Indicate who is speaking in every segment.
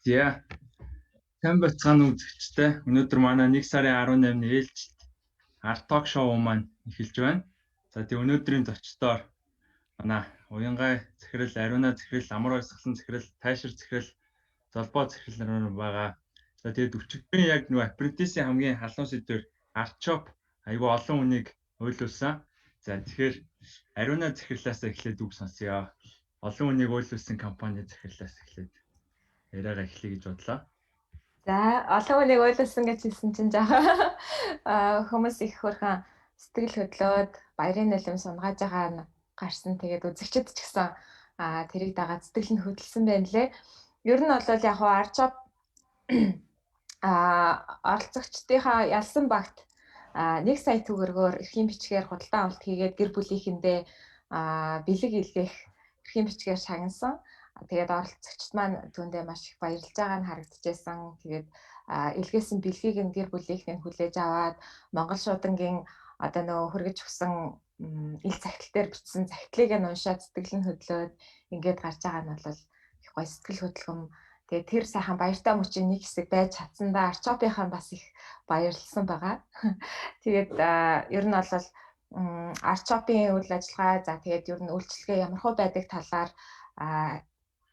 Speaker 1: За сайн бацгаана үзэгчтэй. Өнөөдөр манай 1 сарын 18-ны ээлжид Art Talk Show маань эхэлж байна. За тэгээ өнөөдрийн зочдоор манай Уянгай захирал, Ариуна захирал, Амар баясгалан захирал, Тайшир захирал, Золбоо захирал нар байгаа. За тэгээд өчигдрийн яг нөгөө апрентисийн хамгийн халуун сэдвэр Art Shop айгүй олон хүнийг ойлуулсан. За тэгэхээр Ариуна захирлаас эхлээд үг сонсъё. Олон хүнийг ойлуулсан компани захирлаас эхлээд яриагаа эхлэе гэж бодлоо.
Speaker 2: За, олон хүнийг ойлуулсан гэж хэлсэн чинь жаа хүмүүс их хөрхэн сэтгэл хөдлөөд баярын нөлөөм сунгааж байгаа гарсан. Тэгээд үзэгчд ч гэсэн тэрийг дагаад сэтгэл нь хөдөлсөн байна лээ. Ер нь бол яг Art Shop оролцогчдынхаа ялсан багт 1 сая төгрөгөөр эрхийн бичгээр худалдан авалт хийгээд гэр бүлийнхэндээ бэлэг илгээх эрхийн бичгээр шагнасан. Тэгээд оролцогчд маань түүндээ маш их баярлж байгаа нь харагдчихсан. Тэгээд илгээсэн бэлгийг нь гэр бүлийнхэн хүлээж аваад Монгол шуудангийн одоо нөгөө хүргэж өгсөн ил захидал дээр бичсэн захидлыг нь уншаад сэтгэл нь хөдлөөд ингээд гарч байгаа нь бол их гоё сэтгэл хөдлөм. Тэгээд тэр сайхан баяртай мөчийн нэг хэсэг байж чадсандаа Art Shop-ийнхан бас их баярлсан байгаа. Тэгээд ер нь бол Art Shop-ийн үйл ажиллагаа за тэгээд ер нь үйлчлэгээ ямархуу байдаг талаар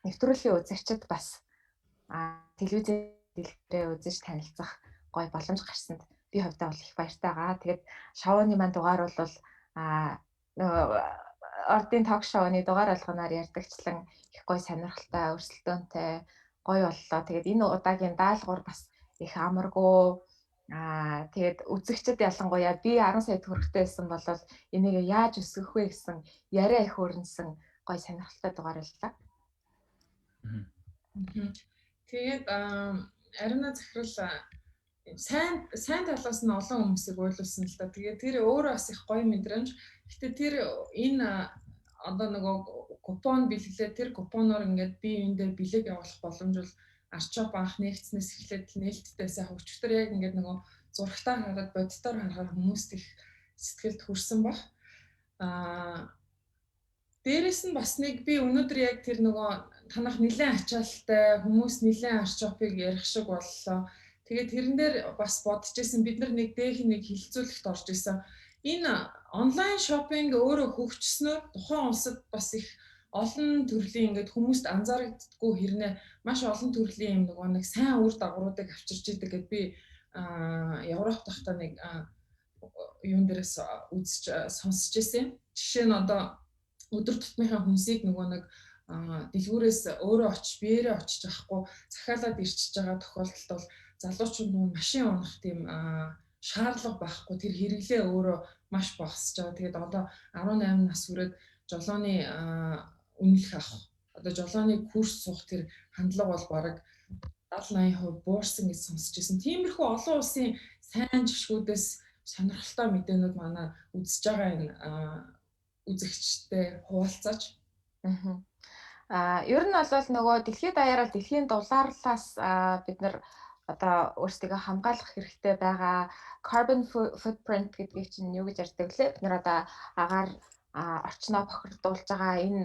Speaker 2: нэвтрүүлгийн үзэгчид бас телевизийн дэлгэрээ үзэж танилцах гоё боломж гарсанд би хувьдаа бол их баяртай байгаа. Тэгээд шоуны маань дугаар бол ордын ток шоуны дугаар болгоноор ярьдагчлан их гоё сонирхолтой, өрсөлдөөнтэй гоё боллоо. Тэгээд энэ удаагийн даалгавар бас их амаргүй. Тэгээд үзэгчд ялангуяа би 10 сая төгрөгтэй байсан бол энийг яаж өсгөх вэ гэсэн яриа их өрнөсөн гоё сонирхолтой дугаар боллоо.
Speaker 3: Тэгээд Ариуна захирал сайн талаас нь олон хүмүүсийг ойлуулсан л да. Тэгээд тэр өөрөө бас их гоё мэдрэмж. Гэтэ тэр энэ одоо нөгөө купон бэлгэлээ тэр купоноор ингээд би эндээ бэлэг явуулах боломж бол Art Shop анх нэгдснээс эхлээд нээлттэй сайхан өчтөр яг ингээд нөгөө зурагтаар хараад бодитоор харахаар хүмүүст их сэтгэлд хүрсэн баг. Дээрээс нь бас нэг би өнөөдөр яг тэр нөгөө танах нэлээд ачаалттай хүмүүс нэлээд Art Shop-ыг ярих шиг боллоо. Тэгээд тэрэн дээр бас бодож исэн бид нар нэг дэх нэг хилцүүлэгт орж исэн. Энэ онлайн шопинг өөрөө хөгжснөөр тухайн улсад бас их олон төрлийн ингээд хүмүүст анзаарагддаггүй хэрнээ маш олон төрлийн юм нэг сайн үр дагавруудыг авчирч идэг гэд би Европ дахта нэг юун дээрээс үзэж сонсч ирсэн. Жишээ нь одоо өдөр тутмынхаа хүнсийг нэг дэлгүүрээс өөрөө очиж биеэрээ очиж авахгүй захиалаад ирчихэж байгаа тохиолдолд бол залуучууд машин унах тийм шаардлага байхгүй тэр хэрэглээ өөрөө маш багасж байгаа. Тэгээд одоо 18 нас хүрээд жолооны үнэлэх авах одоо жолооны курс суух тэр хандлага бол бараг 70-80% буурсан гэж сонсч байсан. Тиймэрхүү олон улсын сайн жишгүүдээс сонирхолтой мэдээнүүд манай үзэж байгаа энэ үзэгчтэй хуваалцаач.
Speaker 2: Ер нь бол нөгөө дэлхийд даяараа дэлхийн дулаарлаас бид нар одоо өөрсдийгөө хамгаалах хэрэгтэй байгаа carbon footprint гэдгийг чинь юу гэж ярьдаг лээ. Бид нар одоо агаар орчноо бохирдуулж байгаа энэ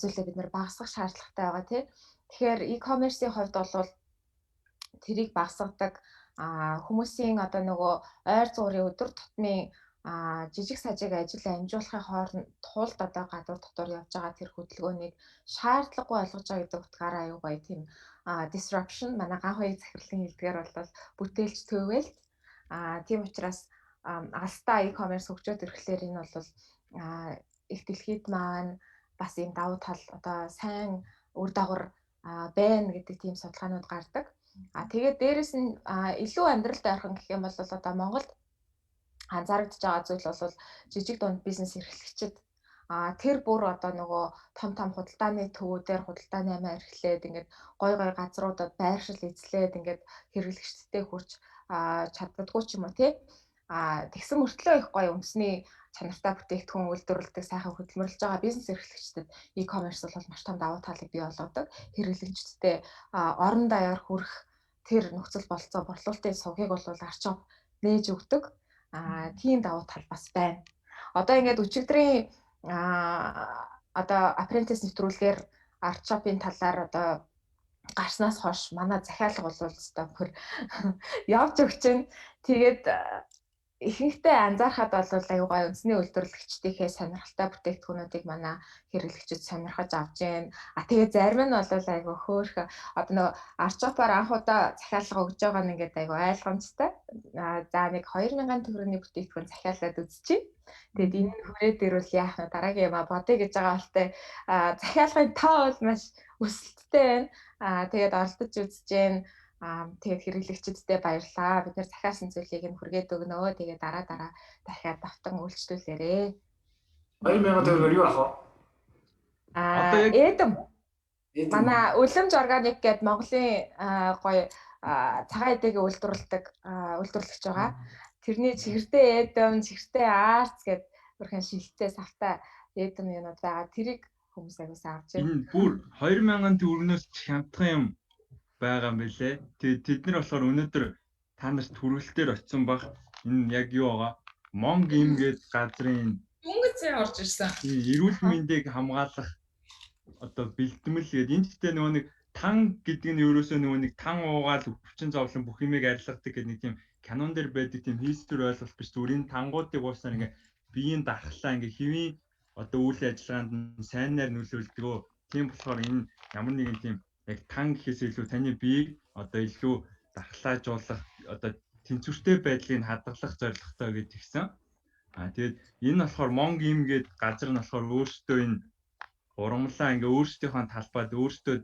Speaker 2: зүйлээ бид нар багасгах шаардлагатай байгаа тий. Тэгэхээр e-commerce-ийн хувьд бол тэрийг багасгадаг хүмүүсийн одоо нөгөө ойр зуурын өдөр тутмын жижиг сажиг ажил амжуулахын тулд одоо гадуур дотор явж байгаа тэр хөдөлгөөнийг шаардлагагүй болгож байгаа гэдэг утгаараа аюу гоё тийм disruption манай ган хоёрын захирлын хэлдгээр бол бүтээлч төвөөлт тийм учраас алстаа e-commerce хөгжөөд ирэхлээр энэ бол их дэлхийд маань бас ийм давуу тал одоо сайн үр дагавар байна гэдэг тийм судалгаанууд гардаг. Тэгээд дээрэс нь илүү амьдралд ойрхон гэх юм бол одоо Монголд анзаарэгдэж байгаа зүйл бол жижиг дунд бизнес эрхлэгчид тэр бүр одоо нөгөө том худалдааны төвүүдээр худалдааны амиа эрхлээд ингээд гой газруудад байршил эзлээд ингээд хэрэглэгчдэд хүрч чаддаггүй ч юм уу тий. Тэгсэн мөртлөө их гоё үндэсний чанартай бүтээгдэхүүн үйлдвэрлэдэг сайхан хөдөлмөрлөж байгаа бизнес эрхлэгчдэд e-commerce бол маш том давуу талыг бий болгодог. Хэрэглэгчдэд орон даяар хүрэх тэр нөхцөл болцоо борлуулалтын сувгийг бол арчоп нээж өгдөг. Тийм давуу тал бас байна. Одоо ингээд өчигдрийн одоо apprentice нэвтрүүлгээр арчопын талаар одоо гарснаас хойш манай захиалга бол өстой явж өгч байна. Тэгээд ихэнхдээ анзаархад бол аюу гай үндэсний үйлдвэрлэгчдийнхээ сонирхолтой бүтээгдэхүүнүүдийг манай хэрэглэгчид сонирхож авч байна. Тэгээд зарим нь бол аюу хөөх одоо нөгөө арчопоор анх удаа захиалга өгж байгаа нь ингээд аюу ойлгомжтой. За нэг 2000 төгрөгийн бүтээгдэхүүн захиалаад үзчихье. Тэгээд энэ нь хүрээд ирвэл яах вэ? Дараагийн юм бодъё гэж байгаа болтой захиалгын тоо бол маш өсөлттэй байна. Тэгээд оролдож үзэж байна. Тэгээд хэрэглэгчдэдээ баярлалаа. Бид нэр захиасан зүйлийг нь хүргээд өгнөө. Тэгээд дараа дахиад давтан үйлчлүүлээрэй.
Speaker 4: 2000 төгрөгөөр юу авах вэ?
Speaker 2: Эдэм. Манай Үлэмж органик гэдэг Монголын гоё цагаан эдэгийн үйлдвэрлэгч байгаа. Тэрний чихэртэй эдэм, чихэртэй арц гэдэг бүрхэн шилттэй савтай эдэм юмуд байгаа. Тэрийг хүмүүс агуулсан авч байна.
Speaker 1: Энэ бүр 2000 төгрөгнөөс хямдхан юм байгаа юм билэ. Тэгээд тэд нар болохоор өнөөдөр та нарт хүргэлтээр очсон баг. Энэ яг юу байгаа? Монг им гээд газрын
Speaker 3: Дүнгэцээ орж ирсэн.
Speaker 1: Эрүүл мэндийг хамгаалах одоо бэлтгэл гээд энэ ч гэдэг нөгөө нэг тан гэдэг нь ерөөсөө нөгөө нэг тан уугаал өвчин зовлон бүх юмыг арилгадаг гэдэг нэг тийм канон дээр байдаг тийм хийсвэр ойлголт биш. Зүрийн тангуудыг ууснаар ингээ биеийн дархлаа ингээ хэвийн одоо үйл ажиллагаанд сайнаар нөлөөлдөг. Тийм болохоор энэ ямар нэгэн тийм яг тан гэхээс илүү таны биеийг одоо илүү дархлаажуулах одоо тэнцвэртэй байдлыг хадгалах зорилготой гэж тэгсэн. Тэгээд энэ болохоор Монг им гээд газар нь болохоор өөрсдөө энэ урамлаа ингээ өөрсдийнхөө талбайд өөрсдөө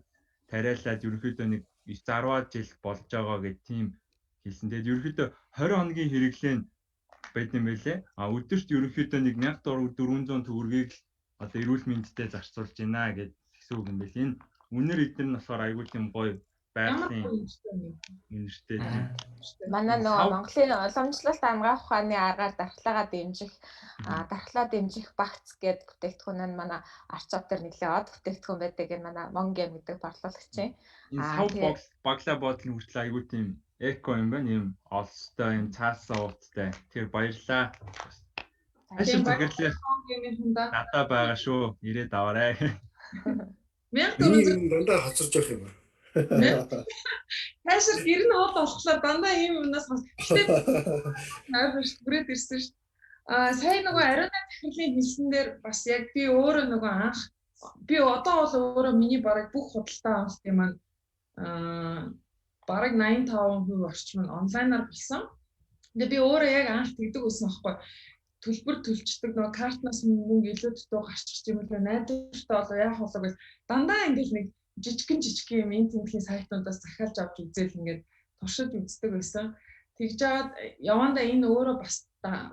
Speaker 1: тариалаад ерөнхийдөө нэг 9-10 жил болж байгаа гэх тийм хэлсэн. Тэгээд ерөнхийдөө 20 хоногийн хэрэглээ байд юм байлээ. Өдөрт ерөнхийдөө нэг 1400 төгрөгийг л одоо эрүүл мэндэд зарцуулж байна гэж гэсэн үг юм байл. Энэ үнээр эдгээр нь болохоор аюул юм гоё байгалийн үнэртэй.
Speaker 2: Манай нөгөө Монголын уламжлалт амгаах ухааны аргаар дархлаагаа дэмжих багц гэдэг бүтээгдэхүүн нь манай арчоп дээр нэлээд од бүтээгдэхүүн байдаг. Энэ манай Монгем гэдэг борлуулагчийн.
Speaker 1: Энэ баглаа бодол хүртэл аюул тийм эко юм байна. Ийм олстой, ийм цаасан ууттай. Тэгэхээр баярлаа. Ашиг зөвлөлөө надад байгаа шүү. Ирээд аваарай.
Speaker 3: 1400
Speaker 4: дандаа хоцорж явах юм байна.
Speaker 3: Таашаа гэр нь ууд болохоор дандаа ийм юмнаас бүрээд ирсэн шүү. Сая нөгөө ариуна техникийн хэлсэн дээр бас яг би өөрөө нөгөө анх би одоо бол өөрөө миний бараг бүх худалдаа авалт юм маань бараг 85% орчим нь онлайнаар болсон. Тэгээ би өөрөө яг анх тэгдэг байсан байхгүй. Төлбөр төлчдөг нөгөө картнаас мөнгө илүү дутуу гарчих юм бол найдвартай болоо яах болоо гэж дандаа ингээл нэг жижигхэн юм энэ тэмдгийн сайтуудаас захиалж авч үзэл ингээд туршиж үздэг байсан. Тэгж жаад явандаа энэ өөрөө бас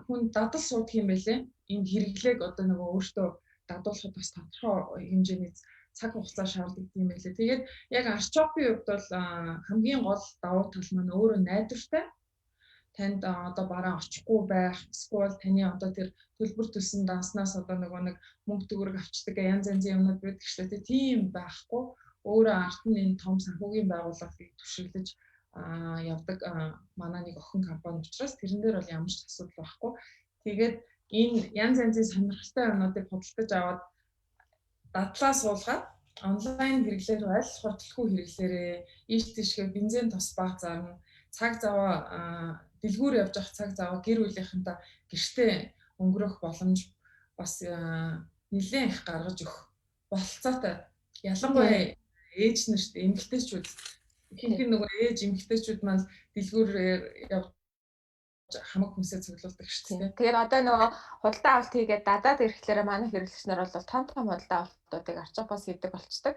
Speaker 3: хүн дадал суудаг юм байлээ. Энэ хэрэглээг одоо нөгөө өөртөө дадуулахад бас тодорхой хэмжээний цаг хугацаа шаарддаг юм байлээ. Тэгээд яг арчопын хувьд бол хамгийн гол давуу тал маань өөрөө найдвартай. Танд одоо бараа очихгүй байх, эсвэл таны одоо тэр төлбөр төлсөн данснаас одоо нөгөө нэг мөнгө төгрөг авчдаг янз янзын юмнууд байдаг шүү дээ. Тийм байхгүй. Өөрөө арт нь энэ том санхүүгийн байгууллагыг түшиглэж явдаг манай нэг охин компани учраас тэрэн дээр бол ямар ч асуудал байхгүй. Тэгээд энэ янз янзын сонирхолтой юмнуудыг худалдаж аваад дадлаа суулгаад онлайн хэрэглээр аль хурдлаггүй хэрэглээрээ ийш тийшгээ бензин тус баг зарна. Цаг заваа дэлгүүр явж явах цаг заваа гэр бүлийнхэнтэй гэртээ өнгөрөх боломж бас нэлээд их гаргаж өгөх бололцоотой. Ялангуяа ээж нарт эмэгтэйчүүд ихэнх нөгөө ээж эмэгтэйчүүд маань дэлгүүрээр явж хамаг хүнсээ цуглуулдаг шүү дээ.
Speaker 2: Тэгээд одоо нөгөө худалдаа авалт хийгээд дадаад ирэхлээр манай хэрэглэгч нар бол том худалдаа авалтуудыг арчопоос хийдэг болчдөг.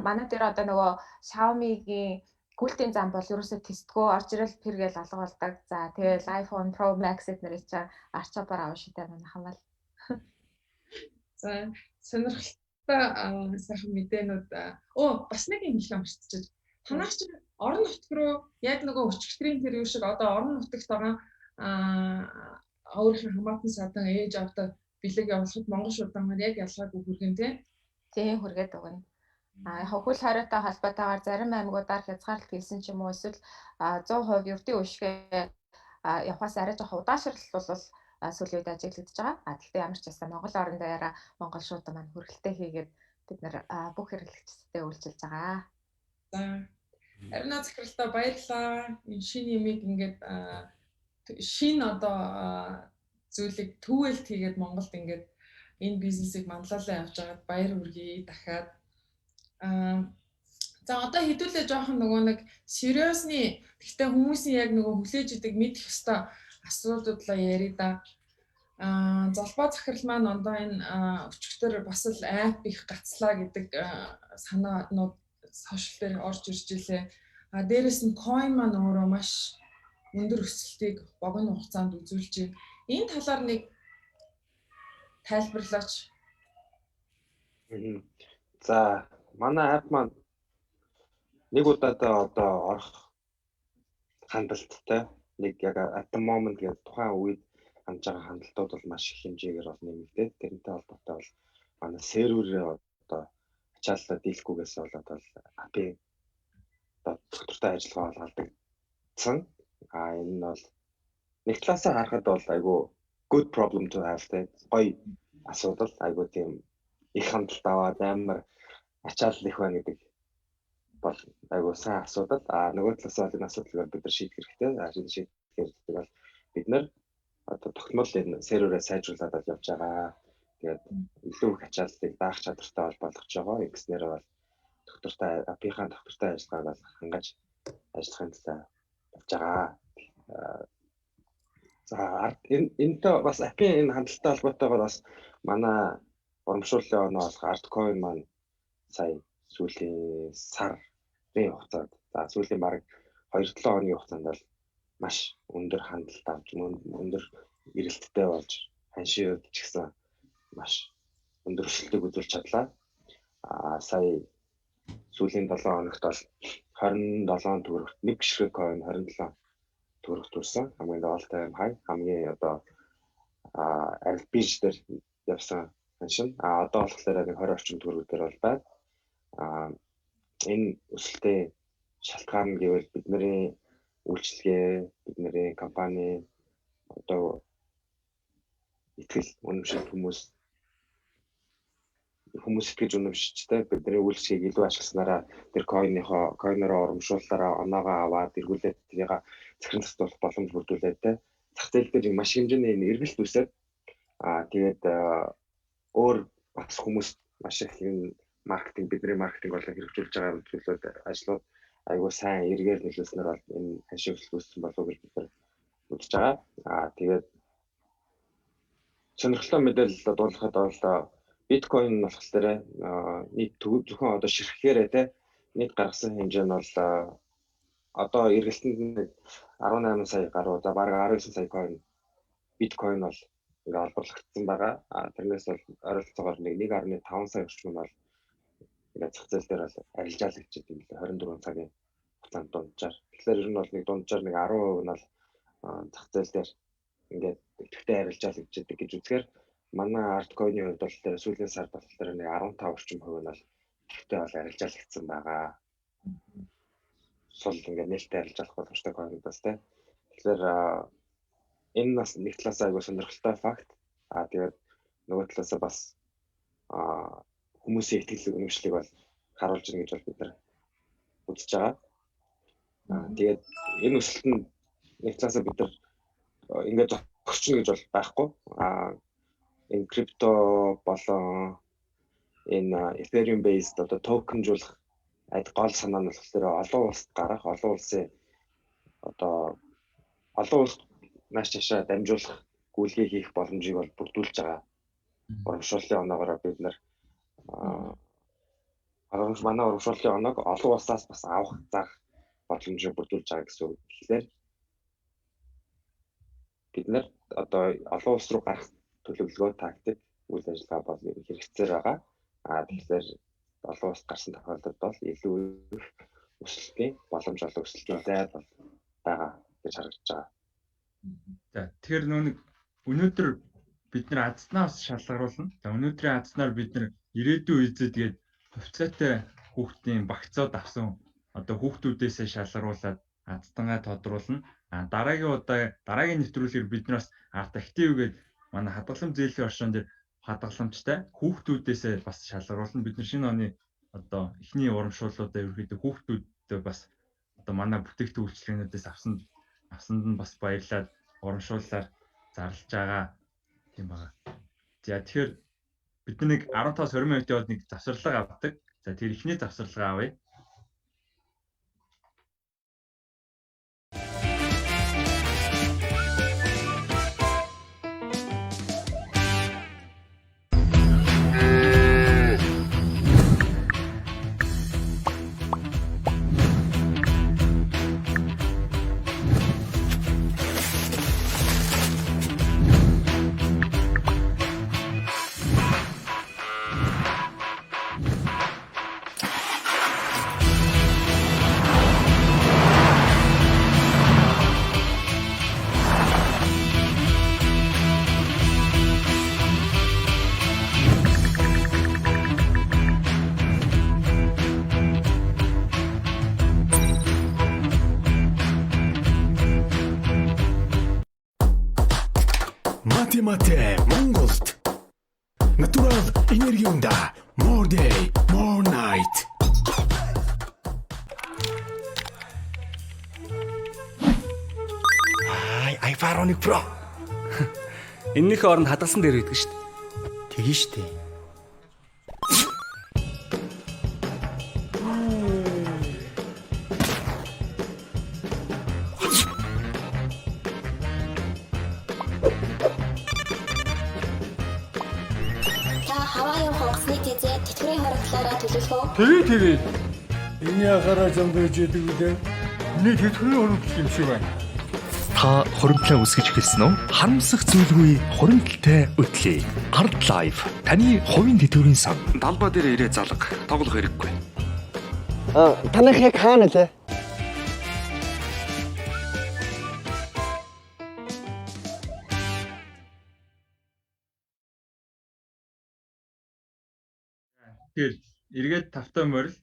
Speaker 2: Манай дээр одоо нөгөө Xiaomi-гийн гүйлтийн зам бол ерөөсөө тестгөө орж ирэл пэргээл алга болдог. За тэгээд iPhone Pro Max эднэрийг чинь арчопоор авах шийдэ манай хамаал.
Speaker 3: За сонирхолтой сайхан мэдээнүүд бас нэг юм хэлэх амарччихж. Танаас чинь орон нутг руу яг нөгөө өчигдрийн тэр юу шиг одоо орон нутагт байгаа өөрийнхөө хамаатан садан ээж авдаг бэлэг явуулахад Монгол шуудангаар яг ялгаагүй хүргэн тий.
Speaker 2: Тийм хүргээд өгнө. Яг хөл хариутай холбоотойгоор зарим аймагуудаар хязгаарлалт хийсэн ч юм уу эсвэл 100% ердийн үшгээ явахаас арай жоох удаашрал бол сүүлийн үед ажиглагдж байгаа. Гэхдээ ямар ч байсан Монгол орон даяараа Монгол шуудан маань хүргэлтээ хийгээд бид нэр бүх хэрэглэгчдэд үйлчилж байгаа.
Speaker 3: За харин захиралтай баярлалаа. Энэ шинэ юмыг ингээд шинэ одоо зүйлийг түүэлт хийгээд Монголд ингээд энэ бизнесийг манлайлан явж байгаад баяр хүргэе дахиад. За одоо хэдүүлээ жоохон нөгөө нэг сериусны гэхдээ хүмүүсийн яг нөгөө хүлээж идэг мэдэх ёстой асуудлуудаа яриа да. Золбоо захирал маань ондоо энэ өчигдөр бас л апп их гацлаа гэдэг санаанууд сошиал дээр орж ирж илээ. Дээрээс нь coin маань өөрөө маш өндөр өсөлтийг богино хугацаанд үзүүлж байна. Энэ талаар нэг тайлбарлаач.
Speaker 5: За манай апп маань нэг удаадаа одоо орох хандлттай нэг яг at the moment гэдэг тухайн үед хандж байгаа хандлтууд бол маш их хэмжээгээр бол нэмэгдээд тэрнтэй холбоотой бол манай серверээ одоо ачааллаа дийлэхгүйгээс болоод бол апп-ийн доктортой ажиллагаа бол алдагдсан. Энэ нь бол нэг талаасаа харахад бол айгүй good problem to have гэдэг гоё асуудал айгүй тийм их хандлт аваад амар ачаалал их байна гэдэг бол айгүй сайн асуудал. Нөгөө талаас бол энэ асуудлыг бид нар шийдэх хэрэгтэй. Энэ шийдэх хэрэгтэй бол бид нар одоо тогтмол энэ серверээ сайжруулад явж байгаа. Тэгээд илүү их ачааллыг даах чадвартай бол болгож байгаа. Ингэснээр бол доктортой апп-ийн доктортой ажиллагааг бол хангаж ажиллахын төлөө болж байгаа. За энэтэй бас апп-ийн энэ хандлттай холбоотойгоор бас манай урамшууллын оноо болох Artcoin маань сая сүүлийн сарын хугацаанд сүүлийн бараг 2-7 хоногийн хугацаанд бол маш өндөр хандлт авч өндөр эрэлттэй болж ханшийн хувьд ч гэсэн маш өндөр өсөлтийг үзүүлж чадлаа. Сая сүүлийн 7 хоногт бол 27 төгрөгт нэг гişрэг coin 27 төгрөгт хүрсэн. Хамгийн all time high хамгийн одоо арил бирж дээр явсан ханшин. Одоо болохоор нэг 20 орчим төгрөг дээр бол байна. Энэ өсөлтийн шалтгаан нь гэвэл бидний үйлчлэгээ, бидний компани одоо итгэл үнэмшил хүмүүс итгэж үнэмшичтэй бидний үйлчлэгийг илүү ашигласнараа тэр coin-ороо урамшууллаараа оноогоо аваад эргүүлээд тэрийг захиран зохицуулах боломж бүрдүүлээд зах зээл дээр маш хэмжээний эргэлт үүсээд тэгээд өөр бас хүмүүс маш их бидний маркетинг болон хэрэгжүүлж байгаа зүйлүүд ажлууд айгүй сайн эргээр нөлөөснөр бол энэ ханшийн өсөлт үүссэн болов уу гэж бид нар үзэж байгаа. Тэгээд сонирхолтой мэдээлэл дуулахад бол биткойн нь болохоор нийт зөвхөн одоо ширхгээрээ нийт гаргасан хэмжээ нь бол одоо эргэлтэнд 18 сая гаруй за бараг 19 сая coin биткойн бол ингээ олборлогдсон байгаа. Тэрнээс бол ойролцоогоор 1.5 сая орчим нь бол ингээ зах зээл дээр бол арилжаалагчид юм л 24 цагийн хугацаанд дунджаар. Тэгэхээр ер нь бол нэг дунджаар нэг 10% нь бол зах зээл дээр ингээд идэвхтэй арилжаалагчид гэж үзэхээр манай Artcoin-ийн хувьд бол тэр сүүлийн сард бол тэр нэг 15 орчим хувь нь бол идэвхтэй бол арилжаалагдсан байгаа. Сул ингээд нээлттэй арилжаалах боломжтой coin-удаас тэ. Тэгэхээр энэ бас нэг талаас айгүй сонирхолтой факт. Тэгээд нөгөө талаас бас хүмүүсийн итгэл үнэмшлийг бол харуулж ирнэ гэж бол бид нар үзэж байгаа. Тэгээд энэ өсөлт нь нэг талаас бид нар ингээд зогсчихно гэж бол байхгүй. Энэ крипто болон энэ Ethereum based одоо токенжуулах гол санаа нь болохоор олон улсад гарах, олон улсын одоо олон улс маш чашаа дамжуулах гүйлгээ хийх боломжийг бол бүрдүүлж байгаа. Урамшууллын оноогоор бид нар манай урамшууллын оноог олон улсаас бас авах заах боломжийг бүрдүүлж байгаа гэсэн үг. Тэгэхээр бид нар одоо олон улс руу гарах төлөвлөгөө тактик үйл ажиллагаа бол хэрэгцээр байгаа. Тэгэхээр олон улсад гарсан тохиолдолд бол илүү их өсөлтийн боломж олон өсөлтийн зай бол байгаа гэж харагдаж байгаа.
Speaker 1: За тэгэхээр өнөөдөр бид нар азснаас шалгаруулна. За өнөөдрийн азнаар бид нар ирээдүйн үеэд гээд хувьцаатай хүүхдийн багцаад авсан одоо хүүхдүүдээсээ шалгаруулад азтангаа тодруулна. Дараагийн нэвтрүүлгээр бид нараас арт актив гээд манай хадгалам зээлийн оршин дээр хадгаламжтай хүүхдүүдээсээ бас шалгаруулна. Бид нар шинэ оны одоо эхний урамшууллуудаа ерөөхдөө хүүхдүүдтэй бас одоо манай бүтээгдэхүүн үйлчилгээнүүдээс авсанд нь бас баярлаад урамшууллаар зарлж байгаа юм байна. За тэгэхээр бид нэг 15-20 минут яваад нэг завсарлага авдаг. За тэр ихний завсарлага авъя.
Speaker 6: Математик Монголд натурал энерги унда more day more night iPhone Pro
Speaker 7: энэнийхээ оронд хадгалсан дээр байдаг шүү дээ.
Speaker 6: тэгэн штэ.
Speaker 8: Тэгээд энэ яхаараа замдаж яадаг үлээ. Миний тэтгэврийн хөрөнгө юм шиг байна.
Speaker 6: Та хуримтлаа үсгэж эхэлсэн үү? Харамсах зүйлгүй хуримтлалтай өтлөө. Art Life таны хувийн тэтгэврийн сан.
Speaker 7: Далбаа дээр ирээ залга тоглох хэрэггүй.
Speaker 8: Танах яг хаана лээ?
Speaker 1: Тэгэхээр эргээд тавтай морил.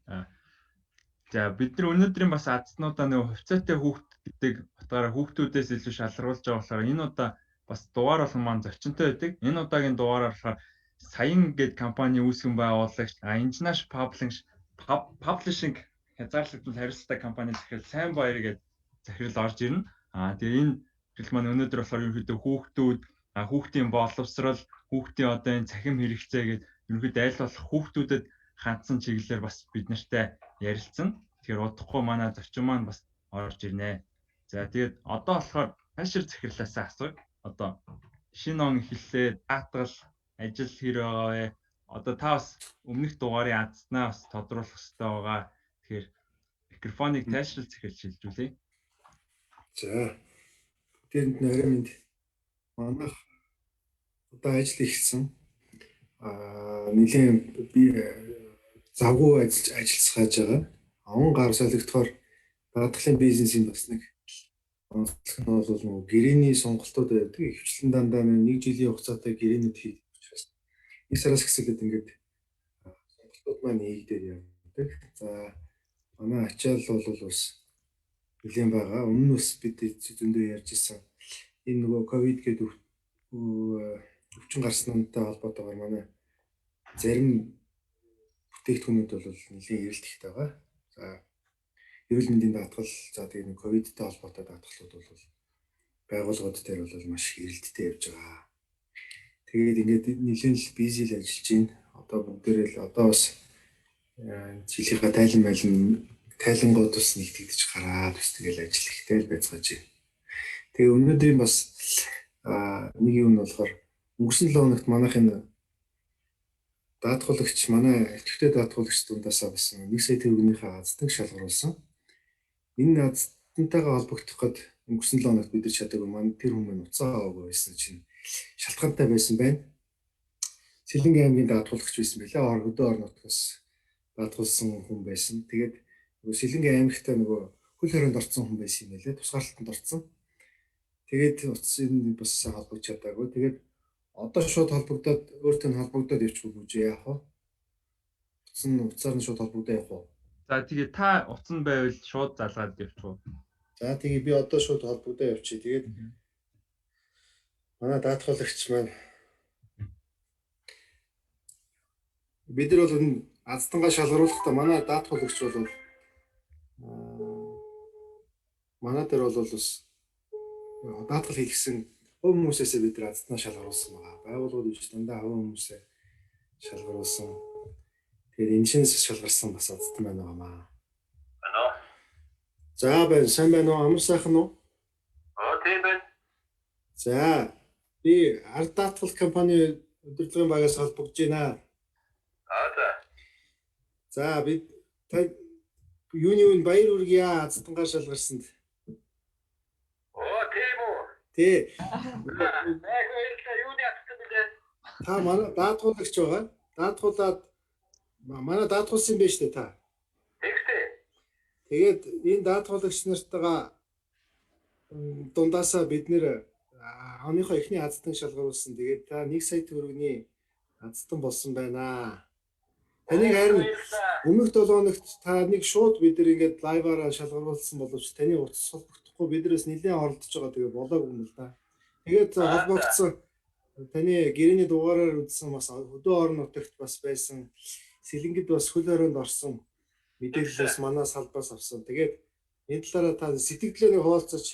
Speaker 1: За бид нар өнөөдрийн бас азнуудаа нөгөө хувьцаатай хүүхд гэдэг утгаараа хүүхдүүдээс илүү шалгаруулж байгаа болохоор энэ удаа бас дугаар болгон маань зочинтой байдаг. Энэ удаагийн дугаараар болохоор Саян гээд компани үүсгэн байгуулагч International Publishing хязгаарлагдмал хариуцлагатай компани захирал Сайн Баяр гээд захирал орж ирнэ. Тэгээ энэ захирал маань өнөөдөр болохоор ерөнхийдөө хүүхдүүд, хүүхдийн боловсрол, хүүхдийн одоо энэ цахим хэрэгцээ гээд ерөнхийдөө аль болох хүүхдүүдэд хандсан чиглэлээр бас бид нартай ярилцсан. Тэгэхээр удахгүй манай зочин маань бас орж ирнэ. За тэгээд одоо болохоор хайшир захирлаасаа асууя. Одоо шинэ он эхэллээ, даатгал, ажил хэр байгаа вэ? Одоо та бас өмнөх дугаарын азснаа бас тодруулах хэрэгтэй байгаа. Тэгэхээр микрофоныг тайлшрал захирлж шилжүүлье.
Speaker 4: За. Тэнд нэрэ минь манайх одоо ажил ихсэн. Нэлийн би завгүй ажилласгааж байгаа. Он гар солигдохоор даатгалын бизнесийн бас нэг онцлог нь бол нөгөө гэрээний сонголтууд байдаг. Хвчлэн дандаа нэг жилийн хугацаатай гэрээнүүд хийдэг учраас нэг сараас хэсэгэд ингээд сонголтууд маань хийгдээд явдаг. За манай ачаал бол бас нэлээд байгаа. Өмнө нь бас бид зөндөө ярьж ирсэн. Энэ нөгөө ковид гэдэг өвчин гарснантай холбоотойгоор манай зарим бүтээгдэхүүнүүд бол нэлээд эрэлттэй байгаа. За эрүүл мэндийн даатгал, за тэгээд нэг ковидтэй холбоотой даатгалууд бол байгууллагууд дээр бол маш их эрэлттэй явж байгаа. Тэгээд ингээд нэлээд л бизи л ажиллаж байна. Одоо бүгдээрээ л одоо бас жилийнхаа тайлангууд бас нэгтгэж гараад бас тэгэл ажил ихтэй л байцгааж байна. Тэгээ өнөөдрийн бас нэг юм нь болохоор өнгөрсөн 7 хоногт манайхын даатгуулагч манай идэвхтэй даатгуулагч дундаасаа бас 1 сая төгрөгийнхээ азтныг шалгаруулсан. Энэ азнантайгаа холбогдох гээд өнгөрсөн 7 хоногт бид нар чадаагүй маань тэр хүмүүс уцаа аваагүй байсан чинь шалтгаантай байсан байна. Сэлэнгийн аймгийн даатгуулагч байсан байлаа. Хөдөө орон нутгаас даатгуулсан хүн байсан. Тэгээд нөгөө Сэлэнгийн аймагтай нөгөө хөл хорионд орсон хүн байсан юм байлээ. Тусгаарлалтанд орсон. Тэгээд энэ хүн маань 1 сая төгрөгийн даатгалыг Тэгээд утсын бас холбогч чадаагүй. Тэгээд одоо шууд холбогдоод өөртөө нь холбогдоод явчихгүй гэж яах вэ? Уцаар нь шууд холбогдоо явах уу?
Speaker 1: За тэгээ та утсан байвал шууд залгаад явчих уу?
Speaker 4: За тэгээ би одоо шууд холбогдоо явчих. Тэгээд манай даатгуулагч маань бид нар бол энэ аздангаа шалгаруулахдаа манай даатгуулагч бол манай дээр бол бас даатгал хийгсэн хувь хүмүүсээсээ бид нар аздангаа шалгаруулсан байгаа. Байгууллагууд биш дандаа хувь хүмүүсээ шалгаруулсан. Тэгээд энэ шинэ шалгарсан бас аздан байна аа.
Speaker 9: Ano?
Speaker 4: За байна, сайн байна уу? Амар сайхан уу?
Speaker 9: Тийм байна.
Speaker 4: За би ард даатгал компани удирдлагын багаас холбогдож байна.
Speaker 9: За.
Speaker 4: За бид юуны баяр үргээ аздангаа шалгарсанд.
Speaker 9: Тийм үү?
Speaker 4: Тий.
Speaker 9: Юуны аздан билээ?
Speaker 4: Та манай даатгуулагч байгаа. Даатгуулаад манай даатгуулсан байж тээ та.
Speaker 9: Тэгтээ.
Speaker 4: Тэгээд энэ даатгуулагч нартайгаа дундаасаа бид нэр оныхоо эхний аздан шалгаруулсан. Тэгээд та 1 сая төгрөгийн аздан болсон байна. Таныг харин өмнөх 7 хоногт та нэг шууд бид нар ингээд лайваараа шалгаруулсан боловч таны утас холбогдохгүй биднээс нэлээд оролдож байгаа. Тэгээ болоогүй юм л да. Тэгээд холбогдсон таны гэрээний дугаараар үзсэн бас хөдөө орон нутагт бас байсан сэлэнгэд бас хөл хорионд орсон мэдээлэлээс манаас салбаас авсан. Тэгээд энэ талаараа та сэтгэлдээ хуваалцаж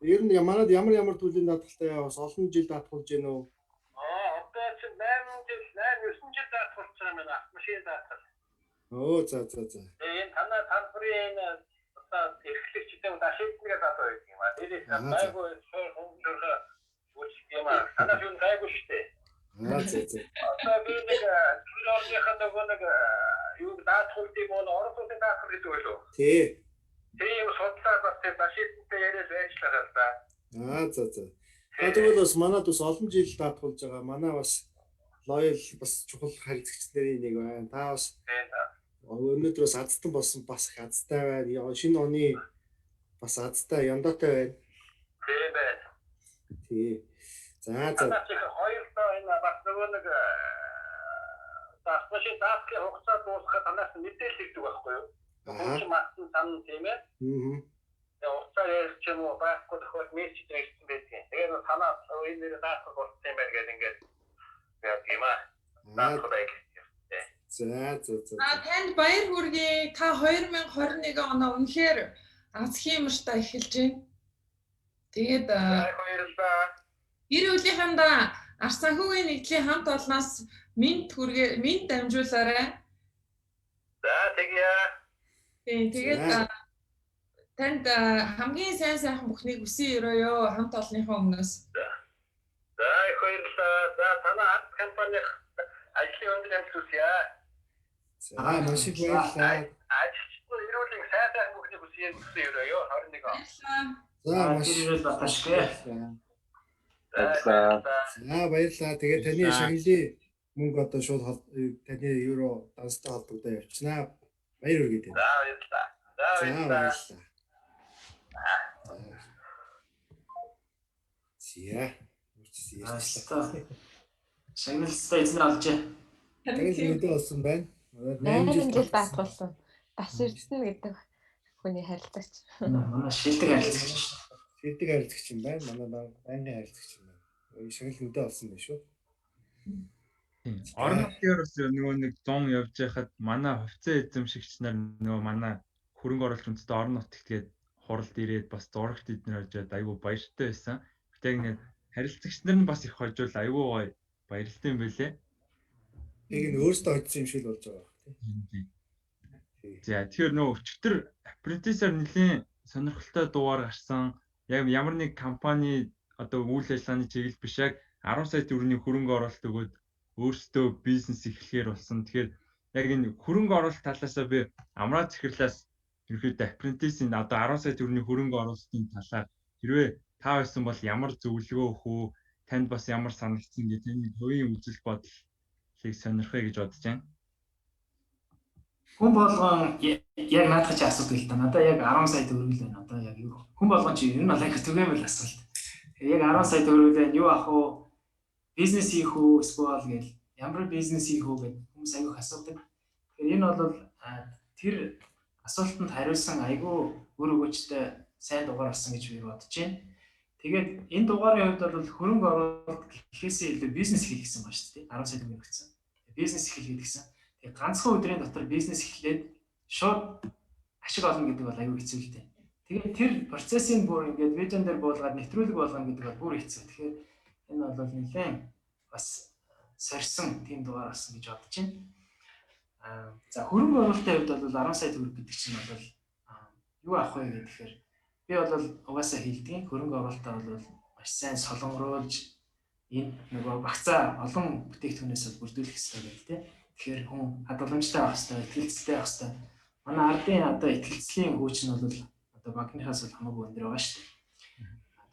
Speaker 4: ер нь манад ямар төлөвийн даатгалтай бас олон жил даатгуулж байна уу?
Speaker 9: Одоо ч 8 жил 9 жил даатгалж байгаа юм аа. Машин даатгал.
Speaker 4: За.
Speaker 9: Энэ танаа танхрын одоо эрхлэгчдийн дашилтныг даатгал байдаг юм аа. Дээрээс гайгүй шуурга үуч юм аа. Танаа юу гайгүй шүү дээ.
Speaker 4: За.
Speaker 9: Одоо би нэг түрүүрийнхээ нэг юу даатгалыг бол орон сууцны даатгал гэдэг байлоо.
Speaker 4: Тий.
Speaker 9: Тийм судалгаа бас тийм дашилттай яриад ажиллаа л да.
Speaker 4: За. Тэгвэл бас манад бас олон жил даатгуулж байгаа. Манай бас лоял бас чухал харилцагч нарын нэг байна. Та бас өнөөдөр бас аздан болсон бас их азтай байна. Шинэ оны бас азтай яндаатай байна.
Speaker 9: Тийм байна.
Speaker 4: Тий. За.
Speaker 9: Танаас их хоёрдоо энэ бас нөгөө нэг машин даатгалын хугацаа дуусгаад танаас мэдээлэл өгдөг байхгүй юу? Хуучин мартсан тань тийм ээ. Тэгээ уцаар ярих юм уу байхгүй тохиол мессеж ирсэн байдаг. Тэгээд танаас энэ нэр даатгал болсон юм байна гэдэг ингээд яа тийм аа. Даатгалыг.
Speaker 4: За.
Speaker 3: Танд баяр хүргэе. Та 2021 оноо үнэхээр азхийн юмштай эхэлж байна. Тэгээд гэр бүлийнхандаа ард санхүүгийн нэгдлийн хамт олноос минт дамжуулаарай.
Speaker 9: За тэгье.
Speaker 3: Тэгээд танд хамгийн сайн бүхнийг хүсэн өрөөё хамт олонныхоо өмнөөс.
Speaker 9: За их баярлалаа. За танаа ард компани ажлын өндөр амжилт хүсье.
Speaker 4: За маш их баярлалаа.
Speaker 9: Ажилчдын эрүүлийн сайн бүхнийг хүсэн өрөөё 21 он.
Speaker 4: За маш их баярлалаа. За баярлалаа. Тэгээд таны шагналын мөнгө одоо шууд таны евро данстай холбогдоо явчихнаа. Баяр хүргэе.
Speaker 9: За баярлалаа.
Speaker 10: Шагналтай эзэн олжээ.
Speaker 4: Тэгээд мэдээ болсон байна.
Speaker 2: 8 жил даатгуулсан. Бас ирсэн гэдэг хүний харилцагч.
Speaker 10: Манай шилдэг харилцагч шүү.
Speaker 4: Шилдэг харилцагч юм байна. Манай байнгын харилцагч юм байна. Шагнал мэдээ болсон байна шүү.
Speaker 1: Орон нутгийн бас нөгөө нэг 100 явж байхад манай хувьцаа эзэмшигч нар нөгөө манай хөрөнгө оруулалт үндэстэй орон нутагт гээд хуралд ирээд бас зурагт эднэр орж айгүй баяртай байсан. Гэтэ нэг харилцагч нар нь бас их хожуул айгүй гоё баярлалтай юм байлээ.
Speaker 4: Тийг нь өөртөө очсон юм шиг болж байгаа
Speaker 1: тийм. За тэгэхээр нөгөө өчтөр апрентисаар нэлийн сонирхолтой дугаар гарсан. Яг ямар нэг компани одоо үйл ажиллагааны чиглэл биш яг 10 сая төгрөгийн хөрөнгө оруулалт өгөөд өөрсдөө бизнес эхлэхээр болсон. Тэгэхээр яг энэ хөрөнгө оруулалт талаасаа би амраа захирлаас ерөөхдөө апрентисийн одоо 10 сая төгрөгийн хөрөнгө оруулалтын талаар хэрвээ та байсан бол ямар зөвлөгөө өгөх үү? Танд бас ямар санагдсан гэх таны хувийн үзэл бодлыг сонирхъя гэж бодож байна.
Speaker 10: Хүн болгон яг наадах чи асуудаг л та. Надаа яг 10 сая төгрөг л байна. Одоо яг юу? Хүн болгон чи ер нь бол яг түгээмэл асуулт. Яг 10 сая төгрөгөөр юу авах вэ? Бизнес хийх үү эсвэл гэл ямар бизнес хийх үү гэдэг хүмүүс аягүй асуудаг. Тэгэхээр энэ бол тэр асуултанд хариулсан аягүй өр өгөөжтэй сайн дугаар болсон гэж би бодож байна. Тэгээд энэ дугаарын хувьд бол хөрөнгө оруулалт гэхээсээ илүү бизнес хийх гэсэн байна шүү дээ. 10 сая төгрөг өгсөн. Бизнес эхлэхэд гэсэн. Тэгээд ганцхан өдрийн дотор бизнес эхлээд шууд ашиг олно гэдэг бол аягүй хэцүү л дээ. Тэгээд тэр процессын бүр ингээд вижн дээр буулгаад нэвтрүүлэг болгоно гэдэг бол бүр хэцүү. Тэгэхээр энэ бол нэлээд бас сорьсон тийм дугаар болсон гэж бодож байна. За хөрөнгө оруулалтын хувьд бол 10 сая төгрөг гэдэг чинь бол юу авах вэ гэхээр би бол угаасаа хэлдэг хөрөнгө оруулалтаа бол маш сайн солонгоруулж энэ нөгөө багцаа олон бүтээгдэхүүнээс бүрдүүлэх хэрэгтэй гэдэг тийм. Тэгэхээр хүн хадгаламжтай авах хэрэгтэй, итгэлцэлтэй авах хэрэгтэй. Манай ардын одоо итгэлцлийн хүч нь бол одоо банкныхаас бол хамаагүй өндөр байгаа шүү дээ.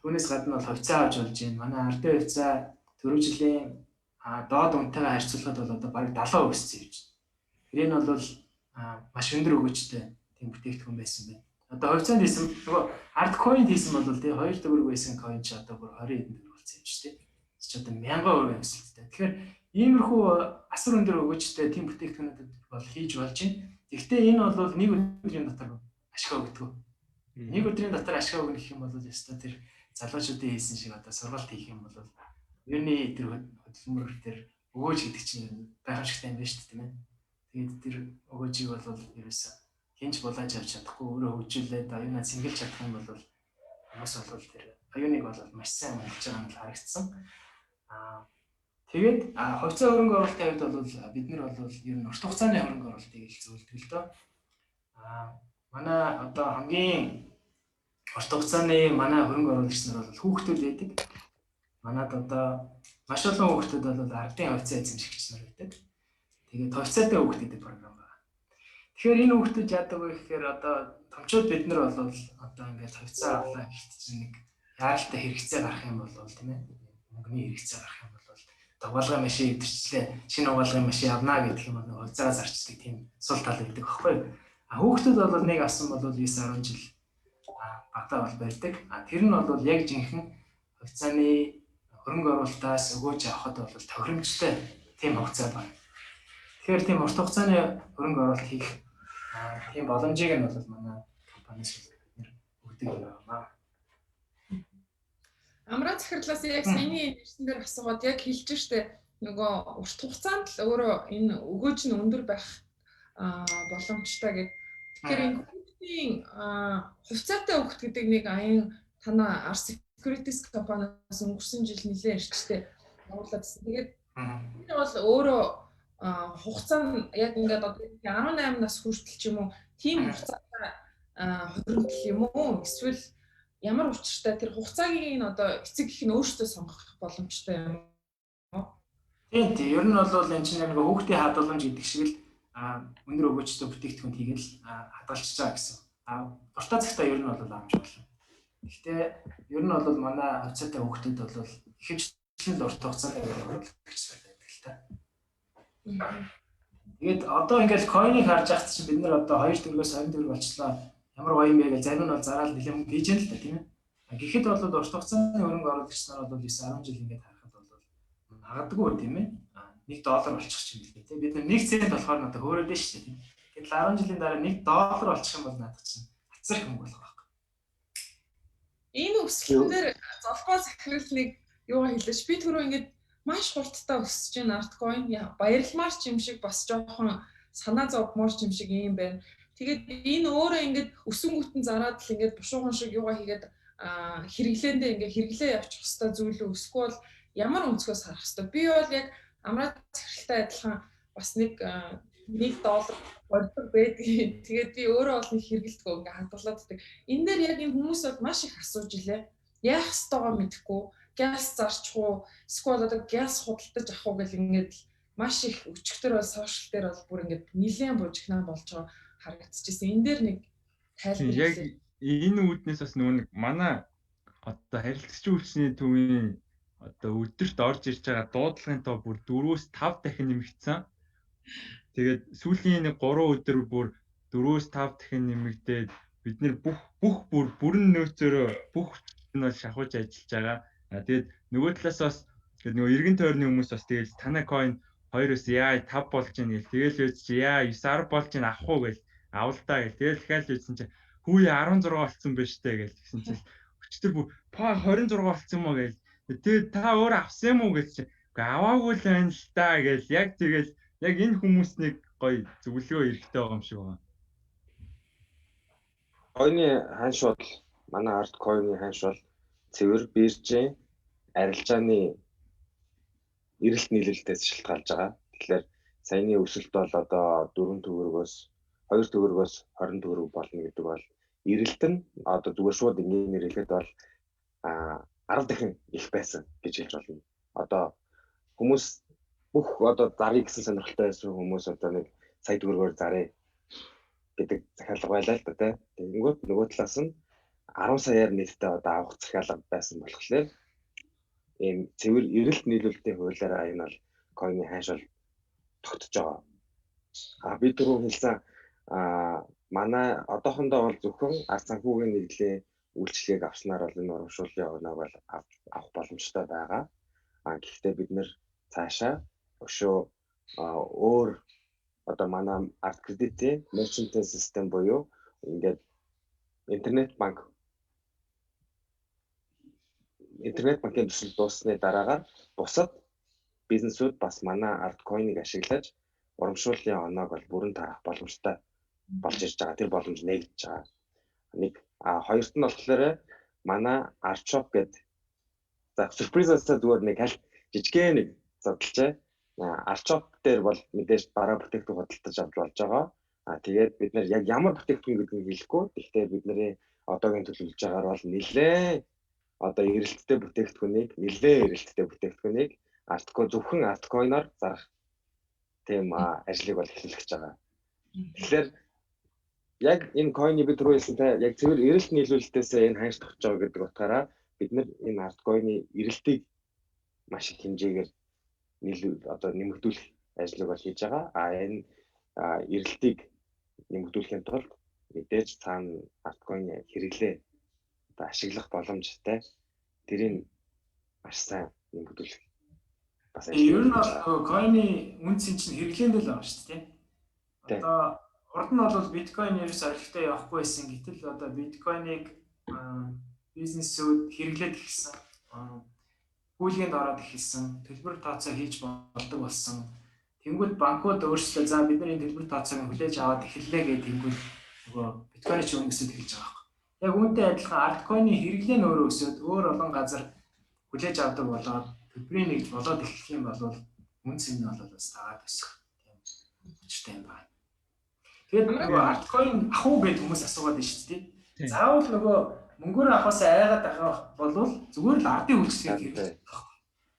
Speaker 10: Түүнээс гадна бол хувьцаа авч болж байна. Манай ардын хувьцаа түрүү жилийн доод үнэтэйгээ харьцуулахад бол одоо бараг 70% өссөн юм чинь. Тэр энэ бол маш өндөр өгөөжтэй тийм бүтээгдэхүүн байсан байна. Одоо хувьцаанд хийсэн нөгөө ард coin хийсэн бол тий 2 төгрөг байсан coin ч одоо бүр 20 хэдэн төгрөг болсон юм шүү дээ. Чи одоо 1000% өсөлттэй. Тэгэхээр иймэрхүү асар өндөр өгөөжтэй тийм бүтээгдэхүүнүүд бол хийж болж байна. Гэхдээ энэ бол нэг өдрийн дотор ашиг өгдөг. Нэг өдрийн дотор ашиг өгнө гэх юм бол өстой тэр залуучуудын хийсэн шиг одоо сургалт хийх юм бол юуны тэр хөдөлмөр тэр өгөөж гэдэг чинь гайхамшигтай юм байна шүү дээ тийм ээ. Тэгээд тэр өгөөжийг бол ерөөсөө хинж булааж авч чадахгүй өөрөө хөгжүүлээд аюунаа сэнгэлж чадах юм бол хүмүүс бол тэр аюуныг бол маш сайн хөгжиж байгаа нь харагдсан. Тэгээд хувьцаа хөрөнгө оруулалтын хувьд бол бид нар бол ер нь урт хугацааны хөрөнгө оруулалтыг их зөвлөдөг л доо. Манай одоо хамгийн урт хугацааны манай хөрөнгө оруулагч нар бол хүүхдүүд байдаг. Манайд одоо маш олон хүүхдүүд бол ардын хувьцаа эзэмшигч нар байдаг. Тэгээд хувьцаатай хүүхд гэдэг програм байна. Тэгэхээр энэ хүүхдүүд яадаг вэ гэхээр одоо томчууд бид нар бол одоо ингээд хувьцаа авлаа гэхэд чинь нэг яаралтай хэрэгцээ гарах юм бол тийм ээ. Мөнгөний хэрэгцээ гарах юм бол угаалгын машин идэрчлээ шинэ угаалгын машин авнаа гэдэг юм бол хувьцаа зарчдаг тийм сул тал байдаг байхгүй. Хүүхдүүд бол нэг авсан бол 9-10 жил багтаа бол барьдаг. Тэр нь бол яг жинхэнэ хувьцааны хөрөнгө оруулалтаас өгөөж авахд бол тохиромжтой тийм хугацаа байна. Тэгэхээр тийм урт хугацааны хөрөнгө оруулалт хийх тийм боломжийг нь бол манай компаниас өгдөг юм байна.
Speaker 3: Амраа захирлаас яг саяны нэрсэн дээр асуугаад яг хэлж штэ нөгөө урт хугацаанд л өөрөө энэ өгөөж нь өндөр байх боломжтой гэдэг. Тэгэхээр энэ хүүхдийн хувьцаатай өгөхт гэдэг нэг аян танаа Ars Securities компаниас өнгөрсөн жил нэлээд ирчтэй явуулаадсэн. Тэгээд энэ бол өөрөө хугацаа нь яг ингээд одоо 18 нас хүртэл ч юм уу тийм хугацаатай хөрөнгө юм уу эсвэл ямар учиртай тэр хугацаагийн одоо эцэг их нь өөртөө сонгох боломжтой юм уу?
Speaker 10: Тийм тийм. Ер нь бол энэ чинь нэг хүүхдийн хадгаламж гэдэг шиг л өндөр өгөөжтэй бүтээгдэхүүн хийгээл хадгалчихж байгаа гэсэн. Дуртай цагтаа ер нь бол амж болно. Гэхдээ ер нь бол манай хувьцаатай хүүхдүүд бол ихэвчлэн л урт хугацааны хөрөнгө гэж байдаг л та. Тэгээд одоо ингээл койныг харж ахт чинь бид нар одоо 2 төгрөгөөс 20 төгрөг болчихлоо. Ямар гоё юм бэ гэж зарим нь бол зараад нэлээд мөнгө хийж яана л да тийм ээ. Гэхдээ бол урт хугацааны хөрөнгө оруулагч нар бол 9-10 жил ингээд харахад бол магадгүй тийм ээ. $1 болчих юм билээ тийм. Бид нар 1 цент болохоор надад хөөрөөд нь шүү дээ тийм. Гэтэл 10 жилийн дараа $1 болчих юм бол надад чинь хацар их мөнгө болох байхгүй.
Speaker 3: Энэ өсөлтөн дээр золгоо захирлыг юугаа хэлээш би түрүү ингээд маш хурдтай өсөж байна арткоин баярламар ч юм шиг бас жоохон санаа зовмоор ч юм шиг юм байна. Тэгээд энэ өөрөө ингээд өсөнгүүтэн зараад л ингээд бушуухан шиг юугаа хийгээд хэрэглээндээ ингээд хэрэглээ явуучих хэвээр зүйл үү эсвэл ямар өнцгөөс харах хэвээр. Би бол яг амраа захиралтай адилхан бас $1 болдог байдаг. Тэгээд би өөрөө бол нэг хэрэгэлдэг ингээд хадгалааддаг. Энэ дээр яг энэ хүмүүс бол маш их асууж илээ. Яах ёстойгоо мэдэхгүй, газ зарчих уу, эсвэл одоо газ худалдаж авах уу гэл ингээд маш их өчигдөр бол сошиал дээр бол бүр ингээд нэлээд буужигнаа болж байгаа харагдчихсэн. Энэ дээр нэг тайлбар
Speaker 1: яг энэ үүднээс бас нөгөө манай одоо харилцагчийн үйлчний төвийн одоо өдөрт орж ирж байгаа дуудлагын тоо бүр 4-5 дахин нэмэгдсэн. Тэгээд сүүлийн нэг 3 өдөр бүр 4-5 дахин нэмэгдээд бид нэр бүх бүрэн нөөцөөрөө бүх нь бол шахууж ажиллаж байгаа. Тэгээд нөгөө талаас бас тэгээд нөгөө эргэн тойрны хүмүүс бас тэгээд танай coin 2-оос яа 5 болж ийн гэл тэгэл үз чи яа 9 10 болж ийн авах уу гэл авалдаа гэл тэгэл дахиад үзсэн чи хүүе 16 болцсон байж тээ гэл тэгсэн чи өчтөр па 26 болцсон юм уу гэл тэгээд та өөр авсан юм уу гэж чи аваагүй л байна л та гэл яг тэгэл яг энэ хүмүүснийг гоё зөвлөгөө эрэхтэй байгаа юм шиг байна.
Speaker 5: Coin-ы ханш бол манай арт coin-ы ханш бол цэвэр биржийн арилжааны эрэлт нийлүүлэлтээс шалтгаалж байгаа. Тэгэхээр саяны өсөлт бол одоо 4 төгрөгөөс 2 төгрөгөөс 20 төгрөг болно гэдэг бол эрэлт нь одоо зүгээр шууд ингээр хэлэхэд бол 10 дахин их байсан гэж хэлж болно. Одоо хүмүүс бүх одоо зарыг гэсэн сонирхолтой байсан хүмүүс одоо нэг сая төгрөгөөр зарыг гэдэг захиалга байлаа л да тий. Тэгэнгүүт нөгөө талаас нь 10 саяар нийтдээ одоо авах захиалга байсан болохоор ийм цэвэр эрэлт нийлүүлэлтийн хуулиараа энэ бол coin-ы ханш бол тогтож байгаа. Би түрүү хэлсэн манай одоохондоо бол зөвхөн ард санхүүгийн нэгдлийн үйлчлэгийг авснаар бол энэ урамшууллын оног бол авах боломжтой байгаа. Гэхдээ бид нэр цаашаа өшөө өөр одоо манай арт кредитийн merchant system буюу ингээд интернет банкын төсөл дууссаны дараагаар бусад бизнесүүд бас манай арт coin-ыг ашиглаж урамшууллын оноог бол бүрэн тарах боломжтой болж ирж байгаа. Тэр боломж нэгдэж байгаа. Нэг хоёрт нь болохоор манай арт shop гэдэг за сюрпризээс зүгээр нэг аль жижигхэн нэг задлчаа. Арт shop дээр бол мэдээж бараа бүтээгдэхүүн худалдаж авч болж байгаа. Тэгээд бид нар яг ямар бүтээгдэхүүн гэдгийг хэлэхгүй. Гэхдээ бидний одоогийн төлөвлөж байгаагаар бол нэлээ одоо эрэлттэй бүтээгдэхүүнийг зөвхөн арт coin-оор зарах тийм ажлыг бол эхлүүлэх гэж байгаа. Тэгэхээр яг энэ coin-ы бид түрүү хэлсэнтэй яг цэвэр эрэлт нийлүүлэлтээс энэ ханш тогтож байгаа гэдэг утгаараа бид нар энэ арт coin-ы эрэлтийг маш их хэмжээгээр нэмэгдүүлэх ажлыг бол хийж байгаа. Энэ эрэлтийг нэмэгдүүлэхийн тулд мэдээж цаана арт coin-ы хэрэглээ ашиглах боломжтой тэрийг маш сайн нэмэгдүүлэх.
Speaker 10: Ер нь бол coin-ы үнцийн чинь хэрэглээнд л байгаа шүү дээ. Одоо урд нь бол биткойн ерөөс орхитой явахгүй байсан. Гэтэл одоо биткойныг бизнесүүд хэрэглээд эхэлсэн. Гүйлгээнд ороод эхэлсэн. Төлбөр тооцоо хийж болдог болсон. Тэнгүүд банкуд өөрсдөө за бид нар энэ төлбөр тооцоог хүлээж аваад эхэллээ гэдэг тэнгүүд нөгөө биткойн чинь өнгөсөд эхэлж байгаа юм. Яг үүнтэй адилхан арткойны хэрэглээ нь өөрөө өсөд өөр олон газар хүлээж авдаг болоод төлбөрийн нэгж болоод эхлэх юм бол үнц нь бол бас тагаад өсөх тийм хүчтэй юм байна. Тэгээд нөгөө арткойн ах уу гэдэг хүмүүс асуугаад байна шүү дээ. Заавал нөгөө мөнгөөр авахаас айгаад авах болвол зүгээр л ардын үйлчлэгийг хэрэглэх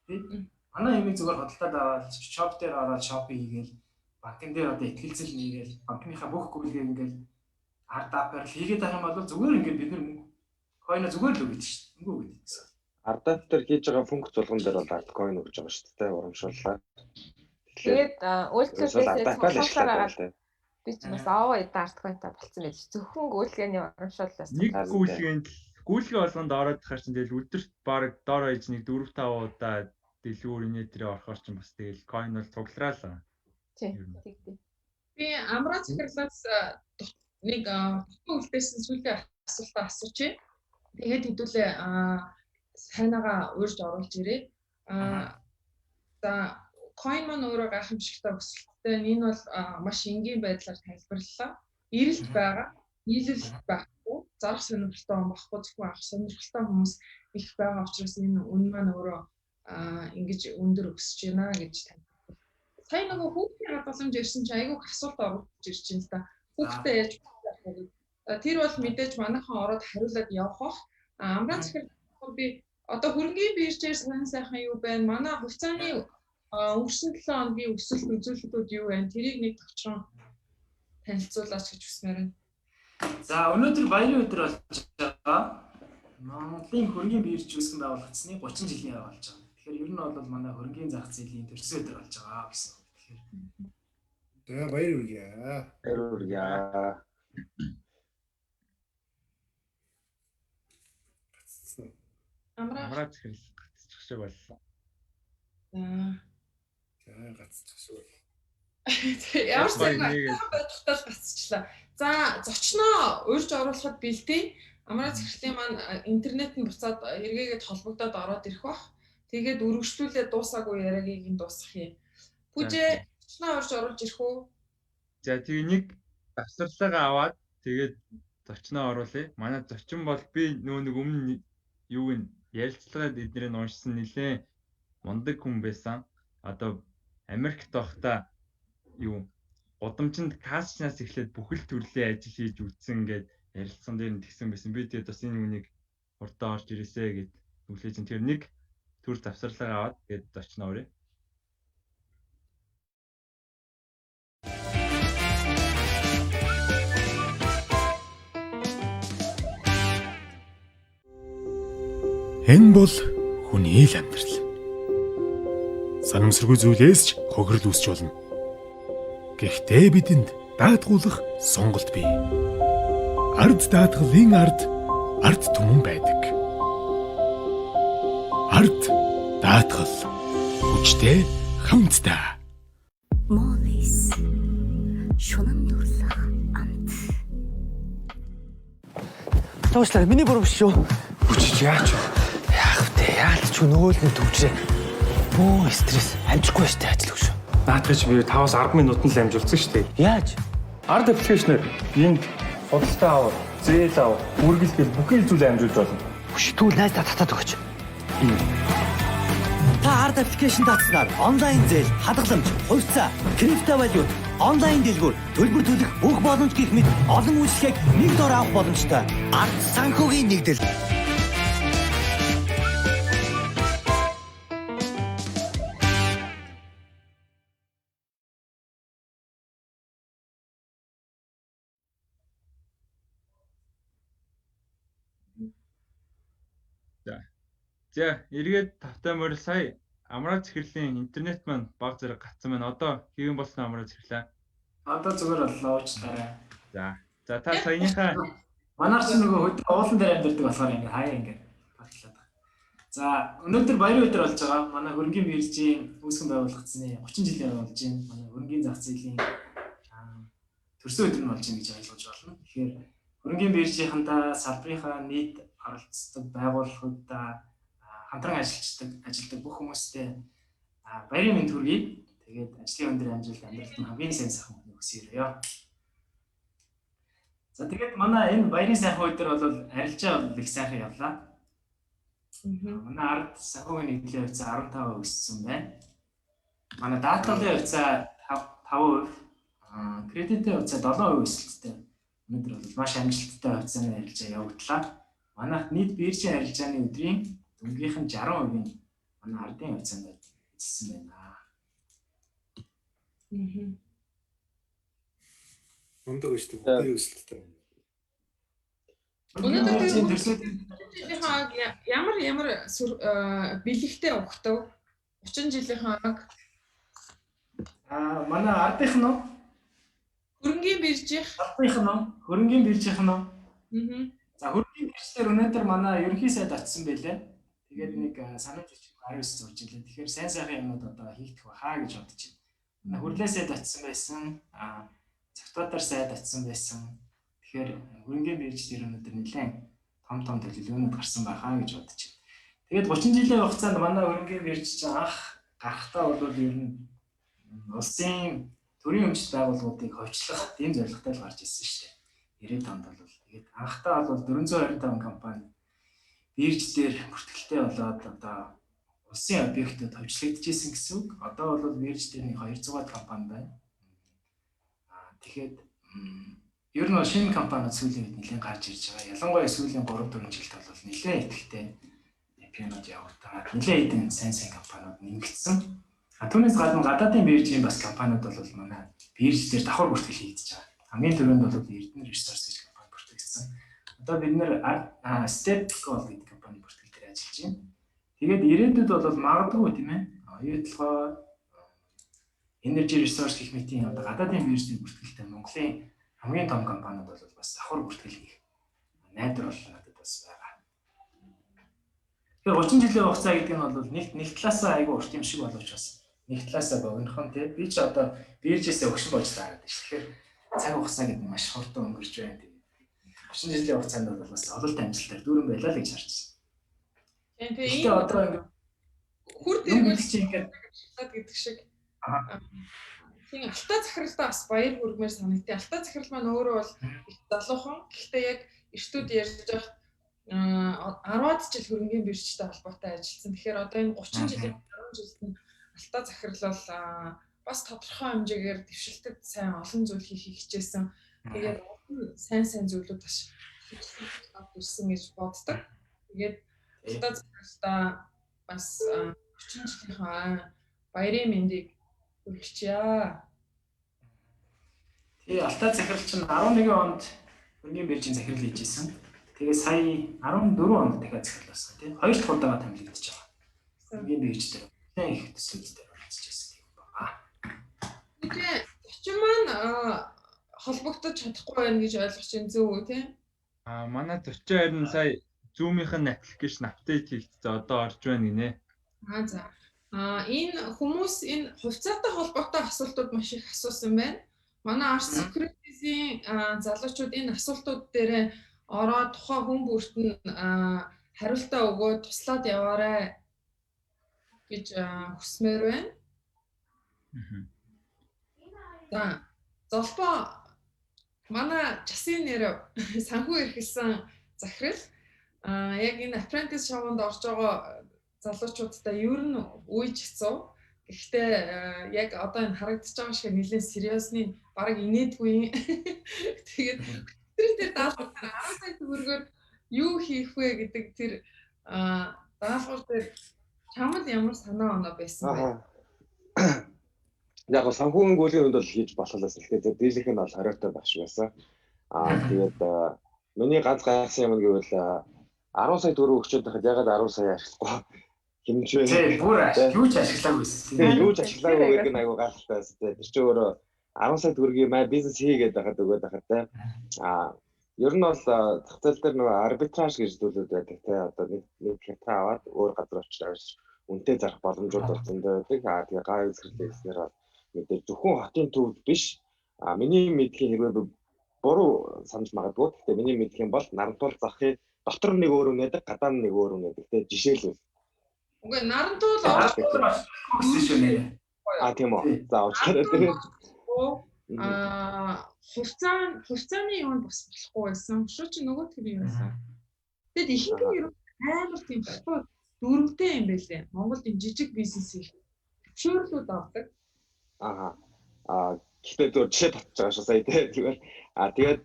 Speaker 10: тийм. Манай юмыг зүгээр хөдөлтөд аваад шоп дээр ороод шопинг хийгээл банкн дээр одоо ихтгэлцэл нээгээл банкныхаа бүх гүйлгээ ингээл ард апаар хийгээд байх юм бол зүгээр ингээд бид нар койно зүгээр л өгдөг шүү дээ. Мөнгө өгдөг гэсэн.
Speaker 5: Ард ап дээр хийж байгаа функц болгон дээр бол ард койн өгж байгаа шүү дээ. Урамшууллаа.
Speaker 2: Тэгээд үйлчлүүлээс би ч бас аваа ард койнтой болцсон байж зөвхөн гүйлгээний урамшууллаас
Speaker 1: нэг гүйлгээ болгонд ороод тахаар чинь тэгэл өдөрт баг доор хаяж нэг 4-5 удаа дэлгүүр инээтрээ орохоор чинь бас тэгэл койн бол цуглараалаа.
Speaker 2: Тийм.
Speaker 3: Би амраа захирлаас нэг үлдээсэн сүүлийн асуултаа асуучих. Тэгээд хэдүүлээ сайнаага урьж оруулж ирээ. За coin маань өөрөө гайхамшигтай өсөлттэй. Энэ бол маш энгийн байдлаар тайлбарлалаа. Эрэлт байгаа, нийлүүлэлт байхгүй, зарах сонирхолтой хүн байхгүй, зөвхөн авах сонирхолтой хүмүүс их байгаа учраас энэ үн маань өөрөө ингэж өндөр өсөж байна гэж тайлбарлав. Сая нөгөө хүүхдийн хадгаламж ирсэн чинь айгүй асуулт оруулж ирж байна л да. Хүүхдээ яаж тэр бол мэдээж манайхан ороод хариулаад явах бах. Амраа захирал би одоо хөрөнгөний биржээр сайхан юу байна? Манай хувьцааны өнгөрсөн 7 хоногийн өсөлт үзүүлэлтүүд юу байна? Тэрийг нэг товчхон танилцуулаач гэж хүсмээр байна.
Speaker 10: За өнөөдөр баярын өдөр болж байгаа. Монголын хөрөнгөний бирж үүсгэн байгуулагдсны 30 жилийн яа болж байгаа. Тэгэхээр ер нь бол манай хөрөнгөний зах зээлийн төрсөн өдөр болж байгаа гэсэн. Тэгэхээр
Speaker 4: баяр хүргэе.
Speaker 5: Баяр хүргэе.
Speaker 3: Амраа
Speaker 1: захирал шиг боллоо.
Speaker 4: За гацчих шүү.
Speaker 3: Ямар ч нэг бодолтой гацчихлаа. За зочноо урьж оруулахад бэлдээ. Амраа захирлын маань интернет нь буцаад эргээгээд холбогдоод ороод ирэх бах. Тэгээд үргэлжлүүлээд дуусаагүй яриагийг нь дуусгах юм. Пүжээ зочноо урьж оруулж ирэх үү?
Speaker 1: За тэгээ нэг завсарлага аваад тэгээд зочноо оруулъя. Манай зочин бол би нэг өмнө юу вэ? Ярилцлагад эднэрийг уншсан нэлээ мундаг хүн байсан. Одоо Америкт байхдаа юу удамчинд кастнаас эхлээд бүхэл төрлийн ажил хийж үтсэн ингээд ярилцсан дээр нь тэгсэн байсан. Би тэгээд бас энэ үнийг хурдаа орж ирээсэй гэд түлээж ин тэр нэг төр завсарлага аваад тэгээд зочноо өрөө.
Speaker 6: Энэ бол хүний л амьдрал. Санамсаргүй зүйлээс ч хохирол үүсч болно. Гэхдээ бидэнд даатгуулах сонголт бий. Ард даатгалын ард түмэн байдаг. Ард даатгал хүчтэй хамтдаа.
Speaker 11: Молис шунам дурлах амт.
Speaker 7: Тоочлаа миний буруу биш шүү. Хүчиж яач вэ? Яах вэ? Яалч нөгөө л төвчрээ. Бөө стресс амжихгүй штэ ажил өгш.
Speaker 8: Наадгаж би 5-10 минутанд л амжуулсан штэ.
Speaker 7: Яаж?
Speaker 8: Ард аппликейшнээр энд худалдаа авах, зээл авах, үргэлжлэл бүхэл зүйлээ амжуулж болно.
Speaker 7: Түл найз татаад өгч.
Speaker 12: Та ард аппликейшн татснаар онлайн зээл, хадгаламж, хувьцаа, крипто валют, онлайн дэлгүүр, төлбөр төлөх бүх боломж гэх мэт олон үйлчлэгийг нэг дор авах боломжтой. Ард санхүүгийн нэгдэл.
Speaker 1: За эргээд тавтай морил сая амраа захирлийн интернет маань баг зэрэг гацсан байна. Одоо хийгэн болсон амраа захирлаа.
Speaker 10: Одоо зүгээр боллоо уучлаарай.
Speaker 1: За та саяныхаа
Speaker 10: манаар ч нөгөө хөдөө уулан дээр амьдардаг болохоор ингээ хаяа ингээ батлаад байгаа. За өнөөдөр баярын өдөр болж байгаа. Манай хөрөнгөний биржийн үүсгэн байгуулагдсны 30 жилийн болж байна. Манай хөрөнгөний зах зээлийн төрсөн өдөр нь болж байна гэж ойлгож байна. Тэгэхээр хөрөнгөний биржийнхантаа салбарынхаа нийт оролцдог байгууллагуудаа хамтран ажилладаг бүх хүмүүстээ баярын мэнд хүргэе. Тэгээд ажлын өндөр амжилт амьдралд нь хамгийн сайн сайхан хүнийг хүсье. За тэгээд манай энэ баярын сайхан өдөр бол арилжаа бол их сайхан явлаа. Манай ард санхүүгийн нэгдлийн хувьцаа 15% өссөн байна. Манай даатгалын хувьцаа 5%, кредитийн хувьцаа 7% өсөлттэй. Өнөөдөр бол маш амжилттай хувьцааны арилжаа явагдлаа. Манайх нийт биржийн арилжааны өдрийн дөнгийнх нь 60% манай ардын хувьцаанд эзэлсэн байна.
Speaker 4: Мундаг шүү дээ. Өсөлттэй.
Speaker 3: Өнөөдөр ямар бэлэгтэй өгтөв 30 жилийн хааг
Speaker 10: манай ардынх нь
Speaker 3: хөрөнгөний биржийн
Speaker 10: хөрөнгөний биржийнх нь за хөрөнгөний биржээр өнөөдөр манай ерөнхий сайд очсон байлээ. Тэгээд нэг санаа зовчих 19 зурж илээ. Тэгэхээр сайн сайхан юмнууд одоо хийгдэх байхаа гэж бодож байна. Хөрлөө сайд очсон байсан, цагтуутар сайд очсон байсан. Тэгэхээр хөрөнгөний бирж дээр өнөөдөр нэлээд том төлөвлөгөөнүүд гарсан байхаа гэж бодож байна. Тэгээд 30 жилийн хугацаанд манай хөрөнгөний бирж чинь анх гарахтаа бол ер нь улсын төрийн өмчт байгууллагуудыг хойчлох тийм зорилготой л гарч ирсэн шүү дээ. 90-ад онд бол тэгээд анхтаа бол 425 компани бирж дээр бүртгэлтэй болоод одоо улсын объектууд хойчлогдчихсэн гэсэн үг. Одоо бол бирж дээр нэг 200-аад компани байна. Тэгэхээр ер нь шинэ компаниуд сүүлийн үед нэлээд гарч ирж байгаа. Ялангуяа сүүлийн 3-4 жилд бол нэлээд ихтэй IPO-нууд явагдаад нэлээд хэдэн сайн компаниуд нэмэгдсэн. Түүнээс гадна гадаадын биржийн бас компаниуд бол манай бирж дээр давхар бүртгэл хийгдэж байгаа. Хамгийн түрүүнд бол Эрдэнэ Resource гэж компани бүртгэгдсэн. Одоо бид нэр Stepco гэдэг компани бүртгэл дээр ажиллаж байна. Тэгээд ирээдүйд бол магадгүй тийм ээ. Оюутлогоо Energy Resource гэх мэтийн одоо гадаадын биржийн бүртгэлтэй Монголын хамгийн том компаниуд бол бас давхар бүртгэл хийх найдар бол надад бас байгаа. Тэгэхээр 30 жилийн хугацаа гэдэг нь бол нэг талаасаа айгүй урт юм шиг боловч бас нэг талаасаа богинохон тий. Би ч одоо биржээсээ өгшин болж таарад шүү. Тэгэхээр цаг хугацаа гэдэг нь маш хурдан өнгөрч байна. 30 жилийн хугацаанд бол бас ололт амжилтаар дүүрэн байлаа л гэж харчихсан.
Speaker 3: Тэгээ одоо ингээд хүрд иргүүл чинь ингээд гэдэг шиг тийм алтаа захиралтай бас баяр хүргмээр санагдтыг. Алтаа захирал маань өөрөө бол их залуухан. Гэхдээ яг эртүүд ярьж байгаа 10-аад жил хөрөнгөний биржтэй холбоотой ажилласан. Тэгэхээр одоо энэ 30 жилийн 10 жилд нь алтаа захирал бол бас тодорхой хэмжээгээр дэвшилтэд сайн олон зүйл хийх хичээсэн. Тэгээд сайн зүйлүүд бас хийсэн гэж боддог. Тэгээд алтаа захиралтаа бас 30 жилийнхаа баярын мэндийг хүргэчихье.
Speaker 10: Тэгээ алтаа захирал чинь 11 онд хөрөнгөний биржийн захирал хийжсэн. Тэгээ сая 14 онд дахиад захирласан тийм. Хоёр дахь удаага томилогдож байгаа. Хөрөнгөний биржтэй их төслүүдтэй болчихсон юм байна.
Speaker 3: Тэгээ зочин маань холбогдож чадахгүй байна гэж ойлгож байна зөв үү тийм?
Speaker 1: Манай зочин харин сая Zoom-ийн аппликейшн апдейт хийгдсэн. Одоо орж байна гинэ.
Speaker 3: За. Энэ хүмүүс энэ хувьцаатай холбоотой асуултууд маш их асуусан байна. Манай Ars Securities-ийн залуучууд энэ асуултууд дээр ороод тухайн хүн бүрт нь хариултаа өгөөд туслаад яваарай гэж хүсмээр байна. За, золбоо манай часын нэр санхүү эрхэлсэн захирал яг энэ apprentice шаванд орж байгаа залуучуудтай ер нь үйж хэцүү. Гэхдээ яг одоо энэ харагдаж байгаа шиг нэлээд сериусны бараг инээдгүй. Тэгээд тэр даалгавар 10 сая төгрөгөөр юу хийх вэ гэдэг тэр даалгавар дээр чамд ямар санаа оноо байсан бэ?
Speaker 5: Яг санхүүгийн гүйлгийн хувьд бол хийж болохлаас ихтэй дийлэнх нь бол хориотой байх шиг байсан. Тэгээд миний ганц гайхсан юм гэвэл 10 сая төгрөг өгчөөд байхад ягаад 10 сая ашиглахгүй хэмжээ.
Speaker 10: Тийм бүр юу ч ашиглаагүй.
Speaker 5: Тийм юу ч ашиглаагүй гэдэг нь айгүй гайхалтай байсан. Тэр чинь өөрөө 10 сая төгрөгийн маа бизнес хийгээд байхад өгөөд байхад те. Ер нь бол зах зээл дээр нөгөө арбитраж гэж зүйлүүд байдаг те. Одоо нэг хятад аваад өөр газар очиж үнэтэй зарах боломжууд бол зөндөө байдаг. Тэгээ гай үзэсгэлэнтэй гэснээр бол мэдээ зөвхөн хотын төвд биш. Миний мэдхийн хэрвээ буруу санаж магадгүй. Гэхдээ миний мэдхийн бол Нарантуул захын дотор нэг өөр үнэдэг, гадаа нэг өөр үнэдэг. Тэгээ жишээлбэл.
Speaker 3: Үгүй Нарантуул гэсэн
Speaker 10: шүү нэ.
Speaker 5: Тийм үү. За уучраад тэгээ.
Speaker 3: Хувьцааны юм бас болохгүй байсан. Шууд чи нөгөө тэр юм байсан. Тэгэд ихэнх нь амар тийм болохгүй дөрвтэй юм байлээ. Монголд энэ жижиг бизнес их төвшөөрлүүд авдаг.
Speaker 5: Гэхдээ зөв жишээ татж байгаа шүү сая тийм. Тэгээд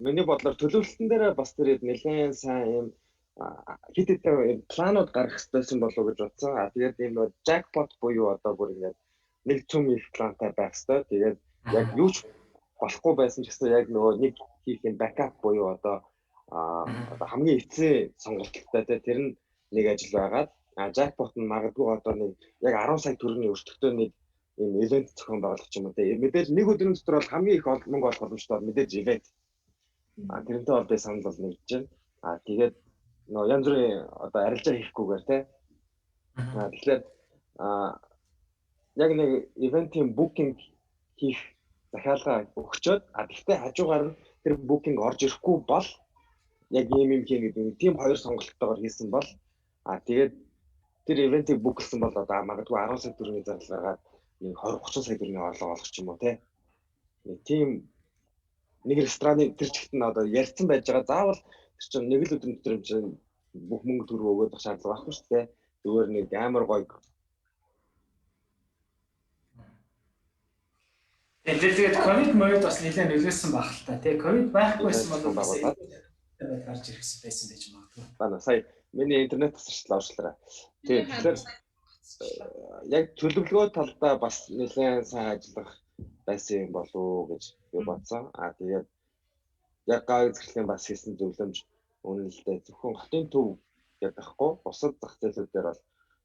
Speaker 5: миний бодлоор төлөвлөлтөн дээр бас тэр нэлээд сайн юм хэд хэдэн планууд гаргах хэрэгтэйсэн болов уу гэж бодсон. Тэгээд энэ jackpot буюу одоо бүр ингээд нэг цөм их плантай байх хэрэгтэй. Тэгээд яг юу ч болохгүй байсан ч гэсэн яг нөгөө нэг хийх юм backup буюу одоо хамгийн эцсийн сонголттой тэр нь нэг ажил байгаад jackpot нь магадгүй одоо нэг яг 10 сая төгрөгийн өртөгтэй нэг ийм event зохион байгуулах юм уу те. Мэдээж нэг өдрийн дотор бол хамгийн их мөнгө олох боломжтой мэдээж event. Тэрнтэй бол би санал бол нэгж байна. Тэгээд нөгөө янз бүрийн одоо арилжаа хийхгүйгээр те. Тэгэхээр яг нэг event-ийн booking хийх захиалга өгчөөд гэхдээ хажуугаар нь тэр booking орж ирэхгүй бол яг ийм юм хийн гэдэг тийм хоёр сонголттойгоор хийсэн бол тэгээд тэр event-ийг букэлсэн бол одоо магадгүй 10 сая төгрөгийн зардал гаргаад нэг 20-30 сая төгрөгийн орлого олох ч юм уу те. Нэг тийм нэг рестораны тэр чигт нь одоо ярьсан байж байгаа заавал тэр чинь нэг л өдрийн дотор юм чинь бүх мөнгө төгрөг өгөөд шаардлага байхгүй шүү дээ. Зүгээр нэг амар гоё.
Speaker 10: Тэгээд ковид мод бас нэлээд нөлөөсөн баг л та. Тэгээ ковид байхгүйсэн бол бас гарч ирсэн байсан байж магадгүй.
Speaker 5: Бана сая миний интернет тасарчлаа уучлаарай. Тэгэхээр яг төлөвлөгөө талдаа бас нэлээд сайн ажиллах байсан юм болов уу гэж би бодсон. Тэгээд яг гай зэрэглийн бас хийсэн зөвлөмж үнэлэлтэй зөвхөн хотын төв ядахгүй бусад зах зээлүүдээр бол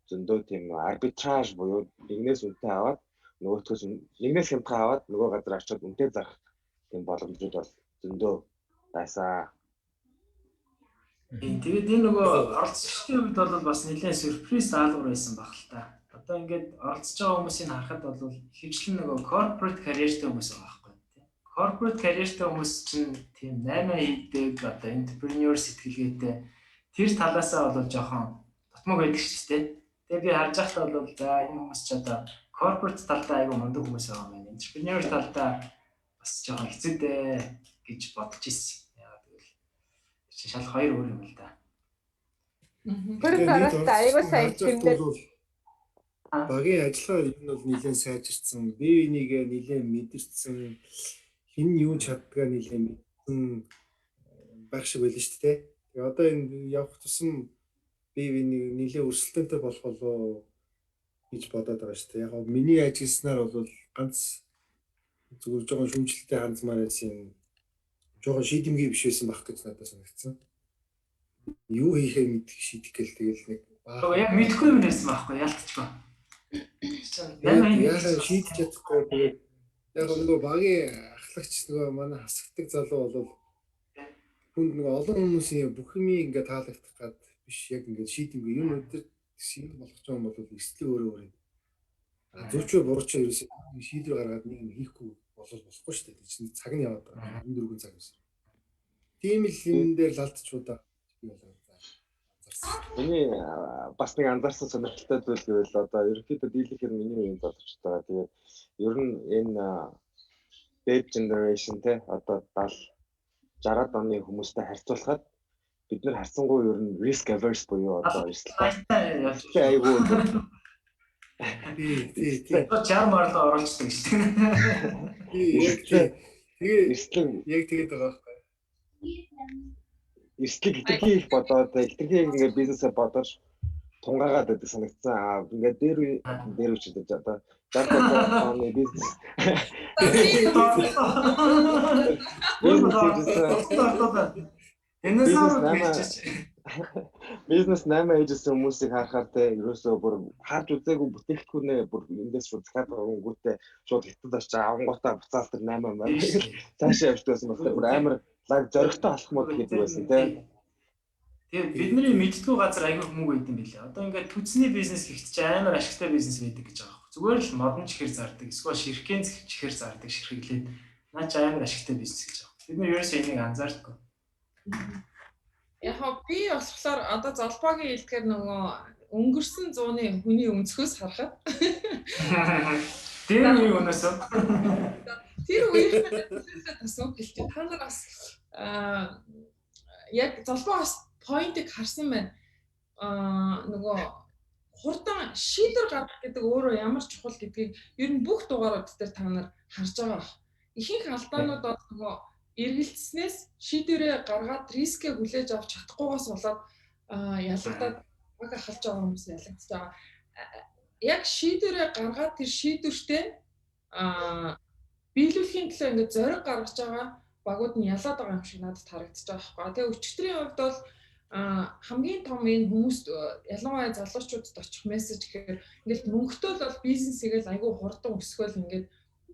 Speaker 5: зөндөө тийм арбитраж буюу нэгнээс үнэтэй аваад нөгөөдгөөс нэгнээс хямдхан аваад нөгөө газар очиод үнэтэй зарах тийм боломжууд бол зөндөө байсан.
Speaker 10: Тэгээд энэ нөгөө оролцогчдын хувьд бол бас нэлээд сюрприз даалгавар байсан баг л та. Одоо ингээд оролцож байгаа хүмүүсийг харахад бол хөвчлэн нөгөө corporate career-тэй хүмүүс байгаа байхгүй тийм. Corporate career-тэй хүмүүс чинь тийм 8 хийдэг одоо entrepreneur сэтгэлгээтэй тэр талаасаа бол жоохон тотмог байдаг шүү дээ. Тэгээд би харж байхдаа бол за энэ хүмүүс ч одоо corporate талдаа айгүй мундаг хүмүүс байгаа юм байна. Entrepreneur талдаа бас жоохон хэцүү дээ гэж бодож ирсэн. Яагаад гэвэл шал хоёр өөр юм л да.
Speaker 2: Тэр караста айгүй сайн тэмдэг.
Speaker 4: Багийн ажиллагаа ер нь бол нэлээд сайжирсан, бие бинийгээ нэлээд мэдэрсэн, хэн юу чаддгаа нэлээд мэдсэн байх шиг байл шүү дээ. Тэгээ одоо энэ явах тусам бие биенийг нэлээд өрсөлдөөнтэй болох болоо гэж бодоод байгаа шүү дээ. Яг миний ажилласнаар бол ганц зүгээр жоохон шүмжлэлтэй хандмаар байсан, жоохон шийдэмгий биш байсан байх гэж надад санагдсан. Юу хийхээ мэдэх шийдэх гээл тэгэл нэг
Speaker 10: яг мэдхгүй юм байсан байхгүй ялтчихгүй.
Speaker 4: Яагаад шийдэж чадахгүй тэгээд яг нөгөө багийн ахлагч нөгөө манай хасагдаг залуу бол хүнд нөгөө олон хүмүүсийн бүх юм ингээд таалагдах гад биш яг ингээд шийдэмгүй юм өдөр шийдэх болох ч юм бол эрсдэл өөрөө зөвчөө бурууч ерөөсөө шийдвэр гаргаад нэг юм хийхгүй болохгүй шүү дээ. Чинь цаг нь яваад байгаа. 4 цаг байсан. Тийм л энэ дээр лалтчуудаа
Speaker 5: Миний бас нэг анзаарсан сонирхолтой зүйл гэвэл одоо ерөнхийдөө дийлэхээр миний үеийн залууч байгаа. Тэгээд ер нь энэ baby generation те одоо 70-60-аад оны хүмүүстэй харьцуулахад бид нар харьцангуй ер нь risk averse буюу одоо эрсдэл айгүй
Speaker 10: тий 60 марлаа оруулчихсан шүү дээ.
Speaker 4: Тэгээ яг тэгээд байгаа байхгүй.
Speaker 5: Эрсдлийг хитрхи их бодоод хитрхи ингээд бизнесээ бодож тунгаагаад байдаг санагдсан. Ингээд дээр үчихэд одоо 60 оны бизнес. Бизнес 8 ээжсэн хүмүүсийг харахаар те ерөөсөө бүр харж үзээгүй бүтээгдэхүүнээ бүр эндээс шууд захаад байгуугүйтэй шууд хятад очиж авангуудаа буцаал тэр 8 маа. Цаашаа явж байсан бол бүр амар лаг зоригтой алхмууд хийдэг байсан те.
Speaker 10: Тэгээд бидний мэддгүү газар аягүй хүмүүг байд юм билээ. Одоо ингээд түнцний бизнес гэхдээ ч амар ашигтай бизнес байдаг гэж байгаа юм. Зүгээр л модон чихэр зардаг, эсвэл ширхгэн чихэр зардаг ширхэглээд наа ч амар ашигтай бизнес гэж байгаа. Бид нэр ерөөсөө энийг анзаардаггүй.
Speaker 3: Яг би болохоор одоо золбоогийн хэлдгээр нөгөө өнгөрсөн зууны хүний өнцгөөс харахад
Speaker 10: тэр үеийн өнөөс
Speaker 3: тэр үеийн бас үг хэлчих. Та нар бас яг золбоос поинтыг харсан байна. Нөгөө хурдан шийдвэр гаргах гэдэг өөрөө ямар чухал гэдгийг ер нь бүх дугаарууд дээр та нар харж байгаа. Ихэнх алдаанууд бол нөгөө эргэлцснээс шийдвэрээ гаргаад рискээ хүлээж авч чадахгүйгаас болоод ялагдаад баг ахалж байгаа хүмүүс ялагдаж байгаа. Яг шийдвэрээ гаргаад тэр шийдвэртээ биелүүлэхийн төлөө ингээд зориг гаргаж байгаа багууд нь ялаад байгаа юм шиг надад харагдаж байгаа байхгүй. Тэгээ өчигдрийн хувьд бол хамгийн том энэ хүмүүст ялангуяа залуучуудад очих мессеж гэхээр ингээд мөнгөтэй бол бизнесийг л айгүй хурдан өсгөөл ингээд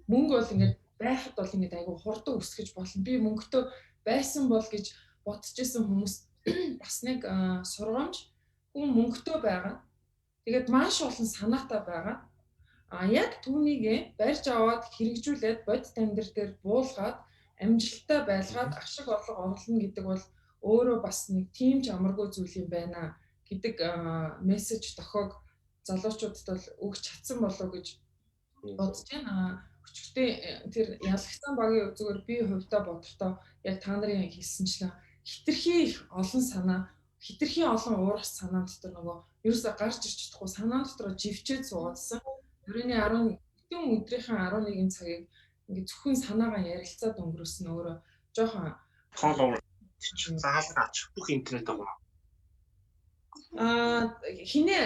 Speaker 3: мөнгө бол ингээд байхад бол ингээд айгүй хурдан өсгөж болно. Би мөнгөтэй байсан бол гэж бодож исэн хүмүүс бас нэг сургамж хүн мөнгөтэй байгаа. Тэгээд маш олон санаатай байгаа. Яг түүнийг барьж аваад хэрэгжүүлээд бодит амьдрал дээр буулгаад амжилттай байлгаад ашиг орлого орлоно гэдэг бол өөрөө бас нэг тийм ч амаргүй зүйл юм байна гэдэг мессеж тохиог залуучуудад бол өгч чадсан болов гэж бодож байна. Өчигдээ тэр ялгсан багийн зүгээр би хувьдаа бодохдоо яг та нарын хэлсэнчлэн хитрхи их олон санаа, хитрхи олон уурах санаа дотор нөгөө ерөөсө гарч ирч чадахгүй санаа дотор живчээд суудсан. Өрөөний 10 өдрийнхээ 11 цагийг ингээд зөвхөн санаагаа ярилцаад өнгөрөөсөн өөрөө жоохон
Speaker 13: заалгаач бүх интернет байгаа.
Speaker 3: Хинэ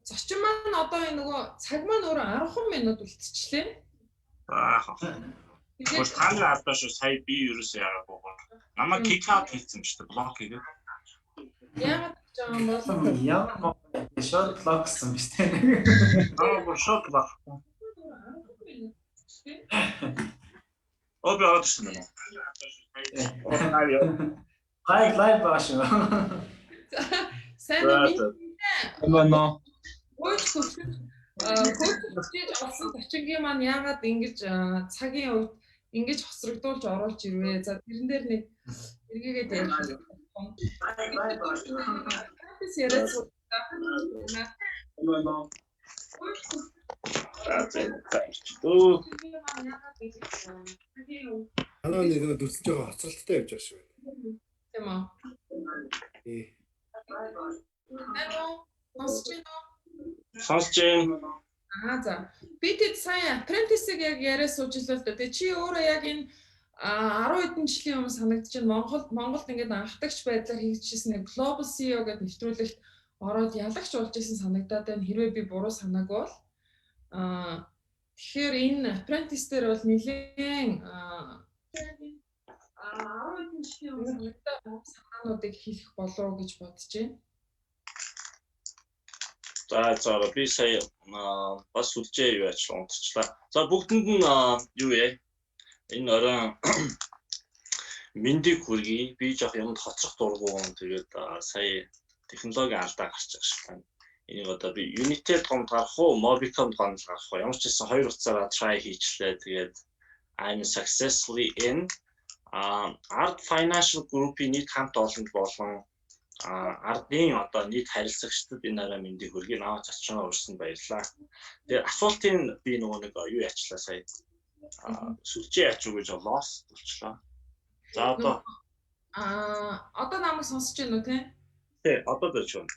Speaker 3: зочин маань одоо энэ нөгөө цаг маань өөрөө 10 минут үлдчихлээ.
Speaker 13: Тэгэхээр та нар алдаа шүү сая би ерөөсөө яагаад намайг kick out хийсэн ч гэдэг блок хийгээд.
Speaker 3: Яагаад ч юм бол
Speaker 10: яагаад short block гэсэн биз дээ.
Speaker 13: Short block. Би аваад ирсэн юм.
Speaker 10: Лайв байгаа шүү.
Speaker 3: Сайн уу?
Speaker 1: Эмэно.
Speaker 3: Коуч хийж олсон зочингийн маань яагаад ингэж цагийн үед ингэж хоцрогдуулж оруулж ирвэ? За тэрэн дээр нэг эргээгээд ярих.
Speaker 4: Анаа нэг дүрсэж байгаа хоцролттой явж байгаа шүү.
Speaker 3: Тийм үү?
Speaker 13: Сонсож байна.
Speaker 3: За. Би тэд сайн apprentice-ийг яг яриа сууж илээ л да. Тэгээ чи өөрөө яг энэ 10 хэдэн жилийн өмнө санагдаж байна. Монголд ингээд анхдагч байдлаар хийжсэн нэг Global CEO гэдэг нэвтрүүлэгт ороод ялагч болж исэн санагдаад байна. Хэрвээ би буруу санаагүй бол тэгэхээр энэ apprentice дээр бол нэлээд 10 хэдэн жилийн өмнө санаануудыг хийх болов гэж бодож байна.
Speaker 13: За би сая бас үлжээ юу яаж унтчлаа. За бүгдэнд нь юу яа? Энэ орой мэндийг хүргэе. Би жоох юмд хоцрох дургуун. Тэгээд сая технологийн алдаа гарч байгаа шүү дээ. Энийг одоо би Unity-д гомд гарах уу, Mobicom-д гомд гарах уу? Ямар ч гэсэн хоёр утсаараа try хийчлээ. Тэгээд I'm successfully in Art Financial Group-ийн нийт хамт олонд болон ардын одоо нийт харилцагчдад энэ арай мэндийг хүргэе. Наваа зочноо урьсан баярлалаа. Тэгээд асуултын би нөгөө нэг юу яачлаа сая сүлжээ яач уу гэж loss болчлаа. За одоо
Speaker 3: намайг сонсож байна уу те?
Speaker 13: Тий, одоо дэж байна.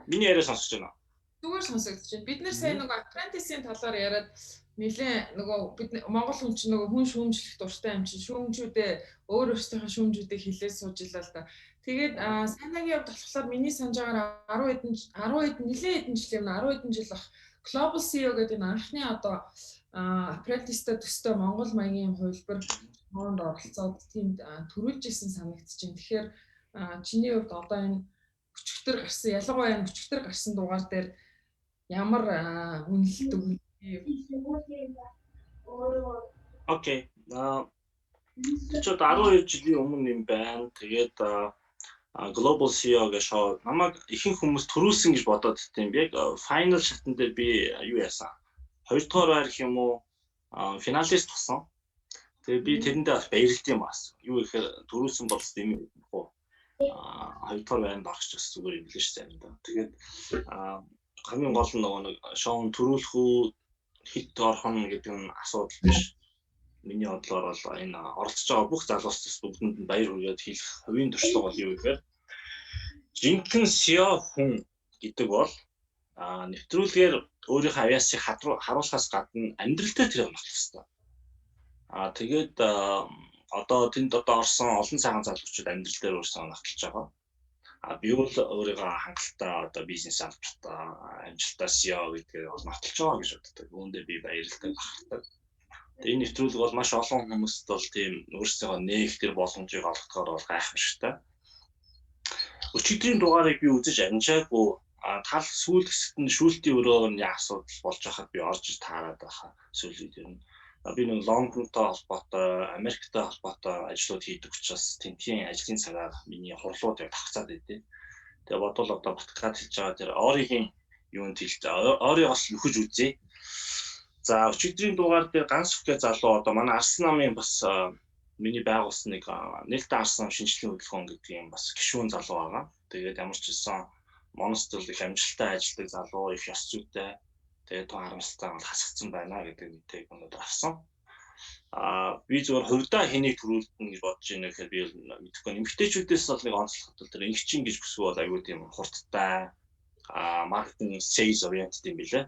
Speaker 13: Миний яриа сонсож байна.
Speaker 3: Зүгээр сонсогдож байна. Бид нэр сая нөгөө apprentice-ийн талаар яриад нэлээ нөгөө бид Монгол хүн чинь нөгөө хүн шүүмжлэх дуртай юм чинь шүүмжүүдээ өөр өөрсдийнхөө шүүмжүүдийг хилээд сууж илаа л да. Тэгээд санаагийн хувьд болохоор миний санаж байгаагаар 10 хэдэн жилийн өмнө 10 хэдэн жил бах Global CEO гэдэг энэ анхны одоо apprentice-тэй төстэй Монгол маягийн хувилбар mooнд оролцоод тийм төрүүлж исэн санагдаж байна. Тэгэхээр чиний хувьд одоо энэ өчигдөр гарсан ялангуяа энэ өчигдөр гарсан дугаар дээр ямар үнэлэлт өгөх вэ?
Speaker 13: Окей. Чод 12 жилийн өмнө юм байна. Тэгээд Global CEO гэж шоу намайг ихэнх хүмүүс төрүүлсэн гэж бодоод тийм яг final шатн дээр би юу яасан? Хоёрдугаар байр юм уу? Финалист болсон. Тэгээ би тэрэндээ бас баярлалт юм бас. Юу гэхээр төрүүлсэн бол тийм үү? Хоёрдугаар байранд орчих гэсэн зүгээр юм л шүү дээ. Тэгээд хамгийн гол нь нөгөө нэг шоун төрүүлэх үү хит орох нь гэдэг нь асуудал биш. Миний бодлоор бол энэ оролцож байгаа бүх залуусаас бүгдэнд нь баяр хүргээд хэлэх хувийн туршлага бол юу гэхээр жинхэнэ CEO хүн гэдэг бол нэвтрүүлгээр өөрийнхөө авьяасыг харуулахаас гадна амьдралдаа тэр явах хэрэгтэй. Тэгээд одоо тэнд одоо орсон олон сайхан залуучууд амьдрал дээр өөрсдөө нотолж байгаа. Би бол өөрийгөө хангалттай одоо бизнес авчтаа амжилттай CEO гэдгээр бол нотолж байгаа гэж боддог. Үүндээ би баярлалтай багтдаг. Энэ нэвтрүүлэг бол маш олон хүмүүст бол тийм өөрсдөө нээх тэр боломжийг олгохоор бол гайхамшигтай. Өчигдрийн дугаарыг би үзэж амжаагүй тал сүүл хэсэгт нь шүүлтийн өрөөний асуудал болж байхад би орж таарад байхаа сүүлийн дээр нь би нэг Лондонтой холбоотой, Америктэй холбоотой ажлууд хийдэг учраас тентгийн ажлын цагаар миний хурлуудыг тавцаад байдیں۔ Тэгээ бодвол одоо батгахад хэлж байгаа тэр Оригийн юунд хэлж Орийг бас нөхөж үзье. За өчигдрийн дугаар дээр ганц бүхэ залуу одоо манай Арс намын бас миний байгуулсан нэг нээлттэй Арс нам шинжилгээ хөдөлгөөн гэдэг юм бас гишүүн залуу байгаа. Тэгээд ямар ч хэлсэн Монстер их амжилттай ажилладаг залуу их ёс зүйтэй. Тэгээд тоо харамсалтай бол хасагдсан байна гэдэг мэдээг өнөөдөр авсан. Би зөвхөн хувьдаа хэнийг төрүүлнэ гэж бодож байна гэхээр би мэдэхгүй. Эмэгтэйчүүдээс бол нэг онцлогтой бол тэр ингчин гэж бүсгүй бол аюул тийм хурдтай маркетинг sales oriented юм билээ.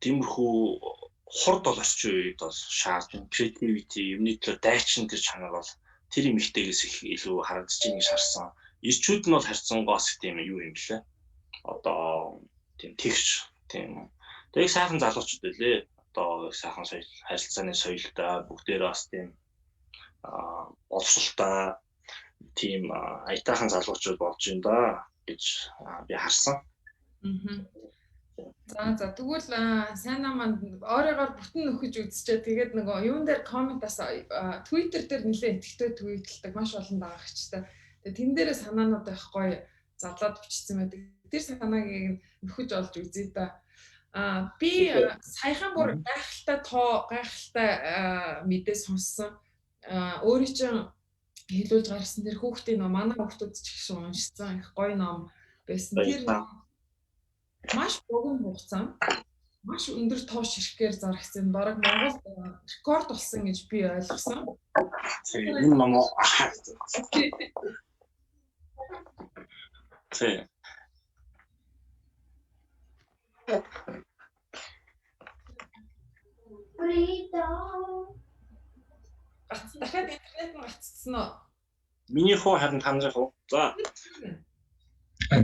Speaker 13: Тиймэрхүү хурд бол орчин үед бол шаардсан creativity юмны төлөө дайчин тэр чанар бол тэр эмэгтэйгээс их илүү харагдаж байгаа гэж харсан. Ирчүүд нь бол харьцангуйс тийм юу юм блэ? Одоо тийм тэгш тийм. Тэг сайхан залуучууд байлээ. Одоо сайхан соёл харилцааны соёлтой бүгдээрээ бас тийм боловсралтай тийм аятайхан залуучууд болж байна да гэж би харсан.
Speaker 3: За тэгвэл сайнаа манд өөрөөр бүтэн нөхөж үзчихээ. Тэгээд нөгөө юун дээр комментаас Twitter дээр нэлээд идэвхтэй твитлдэг маш олон дагагчтай. Тэгээ тэн дээрээ санаанууд их гоё задлаад бичсэн байдаг. Тэр санааг нөхөж олж үзье да. Би саяхан бүр гайхалтай мэдээ сонссон. Өөрийн чинь хэлүүлж гаргасан тэр хүүхдийн ном манай хүүхдүүд ч их уншсан их гоё ном байсан. Тэр маш богино хугацаанд маш өндөр тоо ширхгээр зарагдсан. Бараг Монголд рекорд болсон гэж би ойлгосон.
Speaker 13: Энэ ном
Speaker 3: дахиад интернет нь гацсан уу?
Speaker 13: Миний хоо харин таньж хоо. За.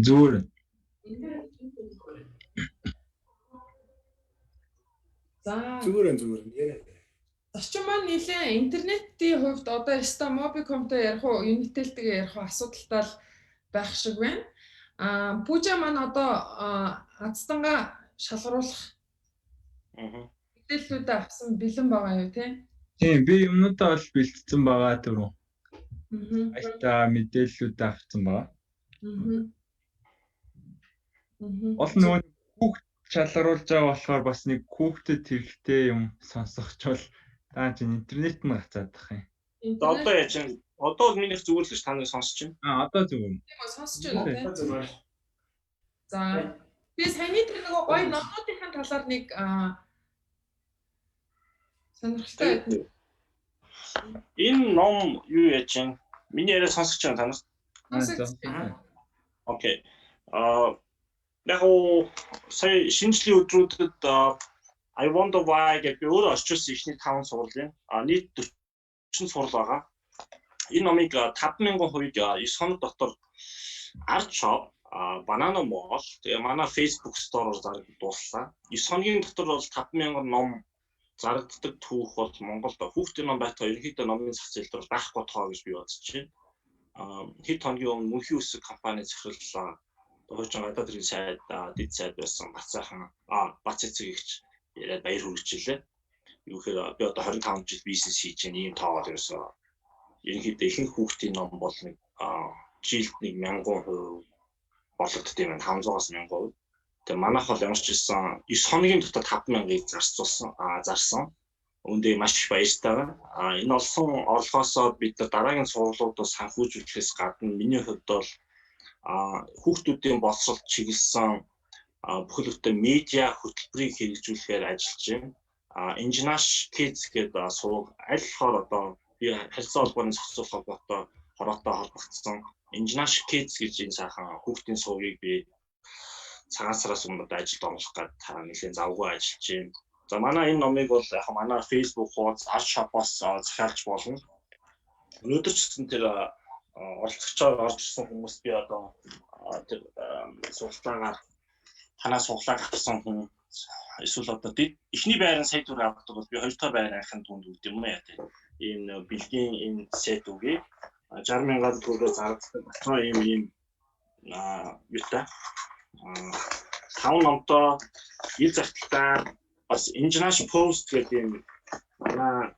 Speaker 1: Зүгээр.
Speaker 3: За.
Speaker 4: Зүгээр.
Speaker 3: Орчин маань нэлээ интернетийн хувьд одоо яста Mobicom-тэй ярих уу, Unitel-тэйгээ ярих уу асуудалтай байх шиг байна. Пужа маань одоо аздангаа шалгаруулах мэдээллүүдээ авсан бэлэн байгаа юу те?
Speaker 1: Тийм, би юмнуудаа бол бэлтцсэн байгаа түрүү. Альта мэдээллүүдээ авсан байгаа. Ол нөгөө хүүхд шалгаруулж байгаа болохоор бас нэг хүүхдэд хэрэгтэй юм сонсохчвол таа чинь интернет нь гацаад тах юм.
Speaker 13: Одоо яаж юм? Одоо миний зүгээр л ш таныг сонсож байна.
Speaker 1: Одоо зүгээр.
Speaker 3: Тийм үү, сонсож байна тийм. За. Би саяны тэр нөгөө гоё номнуудын талаар нэг сонирхолтой.
Speaker 13: Энэ ном юу яаж юм? Миний яриа сонсож байна танаас. Окей. Яг сая шинжлэлийн өдрүүдэд I wonder why гэдэг би өөрөө очсон ихний 5 сургуулийн нийт 40 сурал байгаа. Энэ номыг 5,000 хувийг 9 хоног дотор Art Shop, Banana Mall, тэгээ манай Facebook store-оор зарагдуулсан. 9 хоногийн дотор бол 5,000 ном зарагддаг түүх бол Монголд хүүхдийн ном байтугай ерөнхийдөө номын зах зээл дээр байхгүй тоо гэж би бодож байна. Хэд хоногийн өмнө мөнхийн үсэг компани захирлаа. Хуучин гадаад хэргийн сайд, дэд сайд байсан Бацаахан, Бац эцэг ихч яриад баяр хүргэжлээ. Юу гэхээр би одоо 25 жил бизнес хийж байгаа ийм тоо бол ерөөсөө ерөнхийдөө ихэнх хүүхдийн ном бол нэг жилд 1000% болгогддог юм байна. 500-аас 1000%. Тэгээ манайх бол ямар ч хэлсэн 9 хоногийн дотор 5,000-ыг зарсан. Үүндээ маш их баяртай байна. Энэ олсон орлогоосоо бид дараагийн сургуулиудаас санхүүжүүлэхээс гадна миний хувьд бол хүүхдүүдийн боловсролд чиглэсэн бүхэлдээ медиа хөтөлбөрийг хэрэгжүүлэхээр ажиллаж байна. Engineers Kids гэдэг сувг аль болохоор одоо би харилцаа холбооны зохицуулах холбоотой хороотой холбогдсон Engineers Kids гэж энэ сайхан хүүхдийн сувгийг би цагаан сараас өмнө ажилд оруулах гэдэг нэлээд завгүй ажиллаж байна. За манай энэ номыг бол яг манай Facebook хуудас Art Shop-оос захиалж болно. Өнөөдөр ч гэсэн тэр оролцогчоор орж ирсэн хүмүүст би одоо тэр сурталчаагаар танаас суглаад авсан хүн эсвэл одоо эхний байрын сая төгрөг авдаг бол би хоёр дахь байрынхын түнд үлд юм яа тийм. Энэ бэлгийн энэ сет үгүй 60,000 төгрөгөөр зарагдсан батраа ийм юутай 5 номтой ил захталтай бас Engineers Post гэдэг юм манай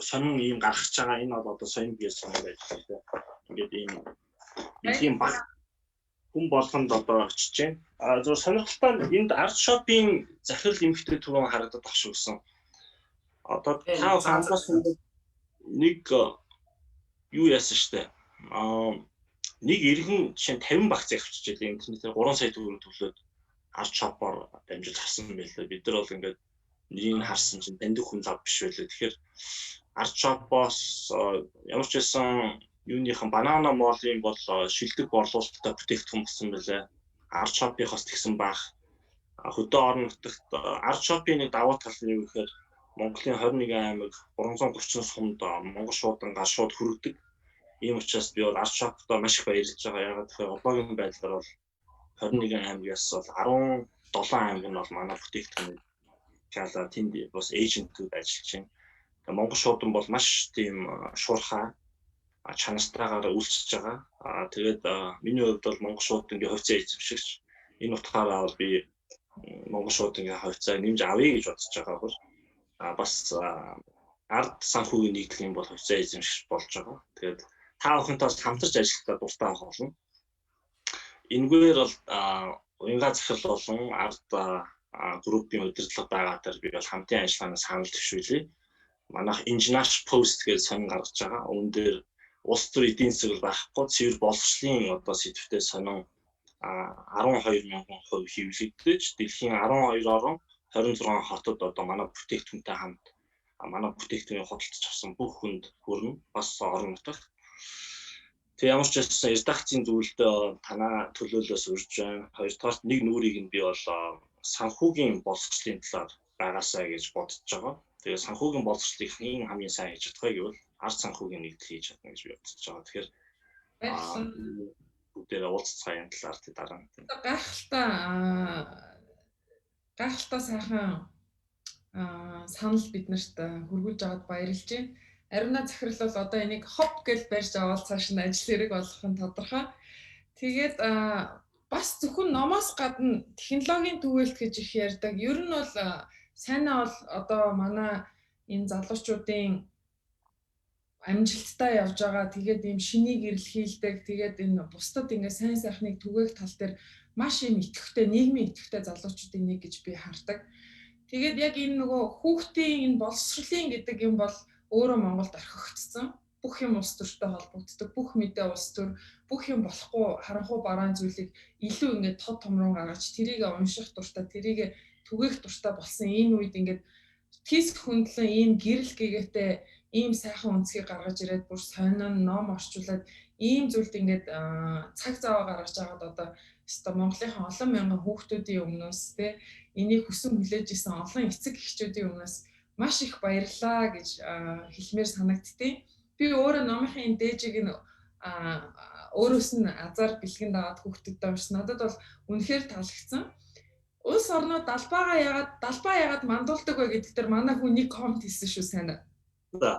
Speaker 13: сонин ийм гаргаж байгаа энэ бол одоо сонин биес сонин байж байгаа. Ингээд ийм баг хүн болгонд одоо очиж байна. Зөв сонирхолтой энд Art Shop-ийн захирал эмэгтэй түрүүн харагдаад багш өгсөн. Одоо та хамтаас нэг юу яасан штэ. Нэг иргэн жишээ нь 50 багц авчиж байлаа интернетээр 3 сая төгрөг төлөөд Art Shop-оор дамжуулж харсан байлаа. Бид нар бол ингээд нэрийг харсан чинь таньдаг хүн лав биш байлаа. Тэгэхээр Art Shop-оос ямар ч байсан юуныхан Banana Mall-ийн бол шилдэг борлуулалттай бүтээгдэхүүн болсон байлаа. Art Shop-ийнхоос тэгсэн баг. Хөдөө орон нутагт Art Shop-ийн нэг давуу тал нь юу гэхээр Монголын 21 аймаг 330 сумд Монгол шуудангаар шууд хүргэдэг. Ийм учраас би бол Art Shop-д маш их баярлж байгаа. Ягаад гэхээр одоогийн байдлаар бол 21 аймагаас бол 17 аймаг нь бол манай бүтээгдэхүүн чалаа тэнд бас эйжентүүд ажиллаж байна. Тэгээ Монгол шуудан бол маш тийм шуурхай чанартайгаар үйлчилж байгаа. Тэгээд миний хувьд бол Монгол шуудангийн хувьцаа эзэмшигч. Энэ утгаараа бол би Монгол шуудангийн хувьцааг нэмж авъя гэж бодож байгаа бол бас ард санхүүгийн нийтлэлийн бол хувьцаа эзэмшигч болж байгаа. Тэгээд та бүхэнтэй хамтарч ажиллахдаа дуртай байх болно. Энэгээр бол уянгаа захирал болон ард группийн удирдлага байгаа дээр би бол хамтын ажиллагааны санал төвшүүлье. Манайх инженерч пост гэж сонин гаргаж байгаа. Үүн дээр улс төр эдийн засаг байхгүй цэвэр боловсролын одоо сэдвтэй сонин 12,000 хувь хэвлэгдэж дэлхийн 12 орн 26 хотод одоо манай бүтээгдэхүүнтэй хамт манай бүтээгдэхүүнийг худалдаж авсан бүх хүнд хүрнэ. Бас орон нутагт. Тэг ямар ч байсан редакцийн зөвлөлтөд танаа төлөөлөөс урьж байна. Хоёрдугаарт нэг нүрийг нь би бол санхүүгийн боловсролын талаар байгаасаа гэж бодож байгаа. Тэгээ санхүүгийн боловсролыг хэн хамгийн сайн хийж чадах вэ гэвэл ард санхүүгийн нэгдэл хийж чадна гэж би бодож байгаа. Тэгэхээр бүгдээ уулзцааны талаар тэ дараа нь.
Speaker 3: Гайхалтай сайхан санал биднэрт хүргүүлж аваад баярлж байна. Ариуна захирал бол одоо энийг хоп гэж барьж аваад цааш нь ажил хэрэг болох нь тодорхой. Тэгээд бас зөвхөн номоос гадна технологийн түгээлт гэж их ярьдаг. Ер нь бол сайнаа бол одоо манай энэ залуучуудын амжилттай явж байгаа. Тэгээд ийм шинийг эрэлхийлдэг. Тэгээд энэ бусдад ингээ сайн сайхныг түгээх тал дээр маш юм идэвхтэй, нийгмийн идэвхтэй залуучуудын нэг гэж би хардаг. Тэгээд яг энэ нөгөө хүүхдийн энэ боловсролын гэдэг юм бол өөрөө Монголд орхигдсон. Бүх юм улс төртэй холбогддог. Бүх мэдээ улс төр, бүх юм болохгүй, харанхуй бараан зүйлийг илүү ингээд тод томрон гаргаж, тэрийг унших дуртай, тэрийг түгээх дуртай болсон энэ үед ингээд тис хөндлөн ийм гэрэл гэгээтэй ийм сайхан үнцгийг гаргаж ирээд бүр сонин ном орчуулад ийм зүйлд ингээд цаг зав гаргаж агаад одоо Монголынхаа олон мянган хүүхдүүдийн өмнөөс те энийг хүсэн хүлээж исэн олон эцэг эхчүүдийн өмнөөс маш их баярлалаа гэж хэлмээр санагдтыг. Би өөрөө номынхын дээжийг нь өөрөөс нь азар бэлгэнд аваад хүүхдэд уншсан. Надад бол үнэхээр таалагдсан. Улс орнууд далбаа ягаад мандуулдаг вэ гэдэг дээр манай хүн нэг коммент хийсэн шүү сайн.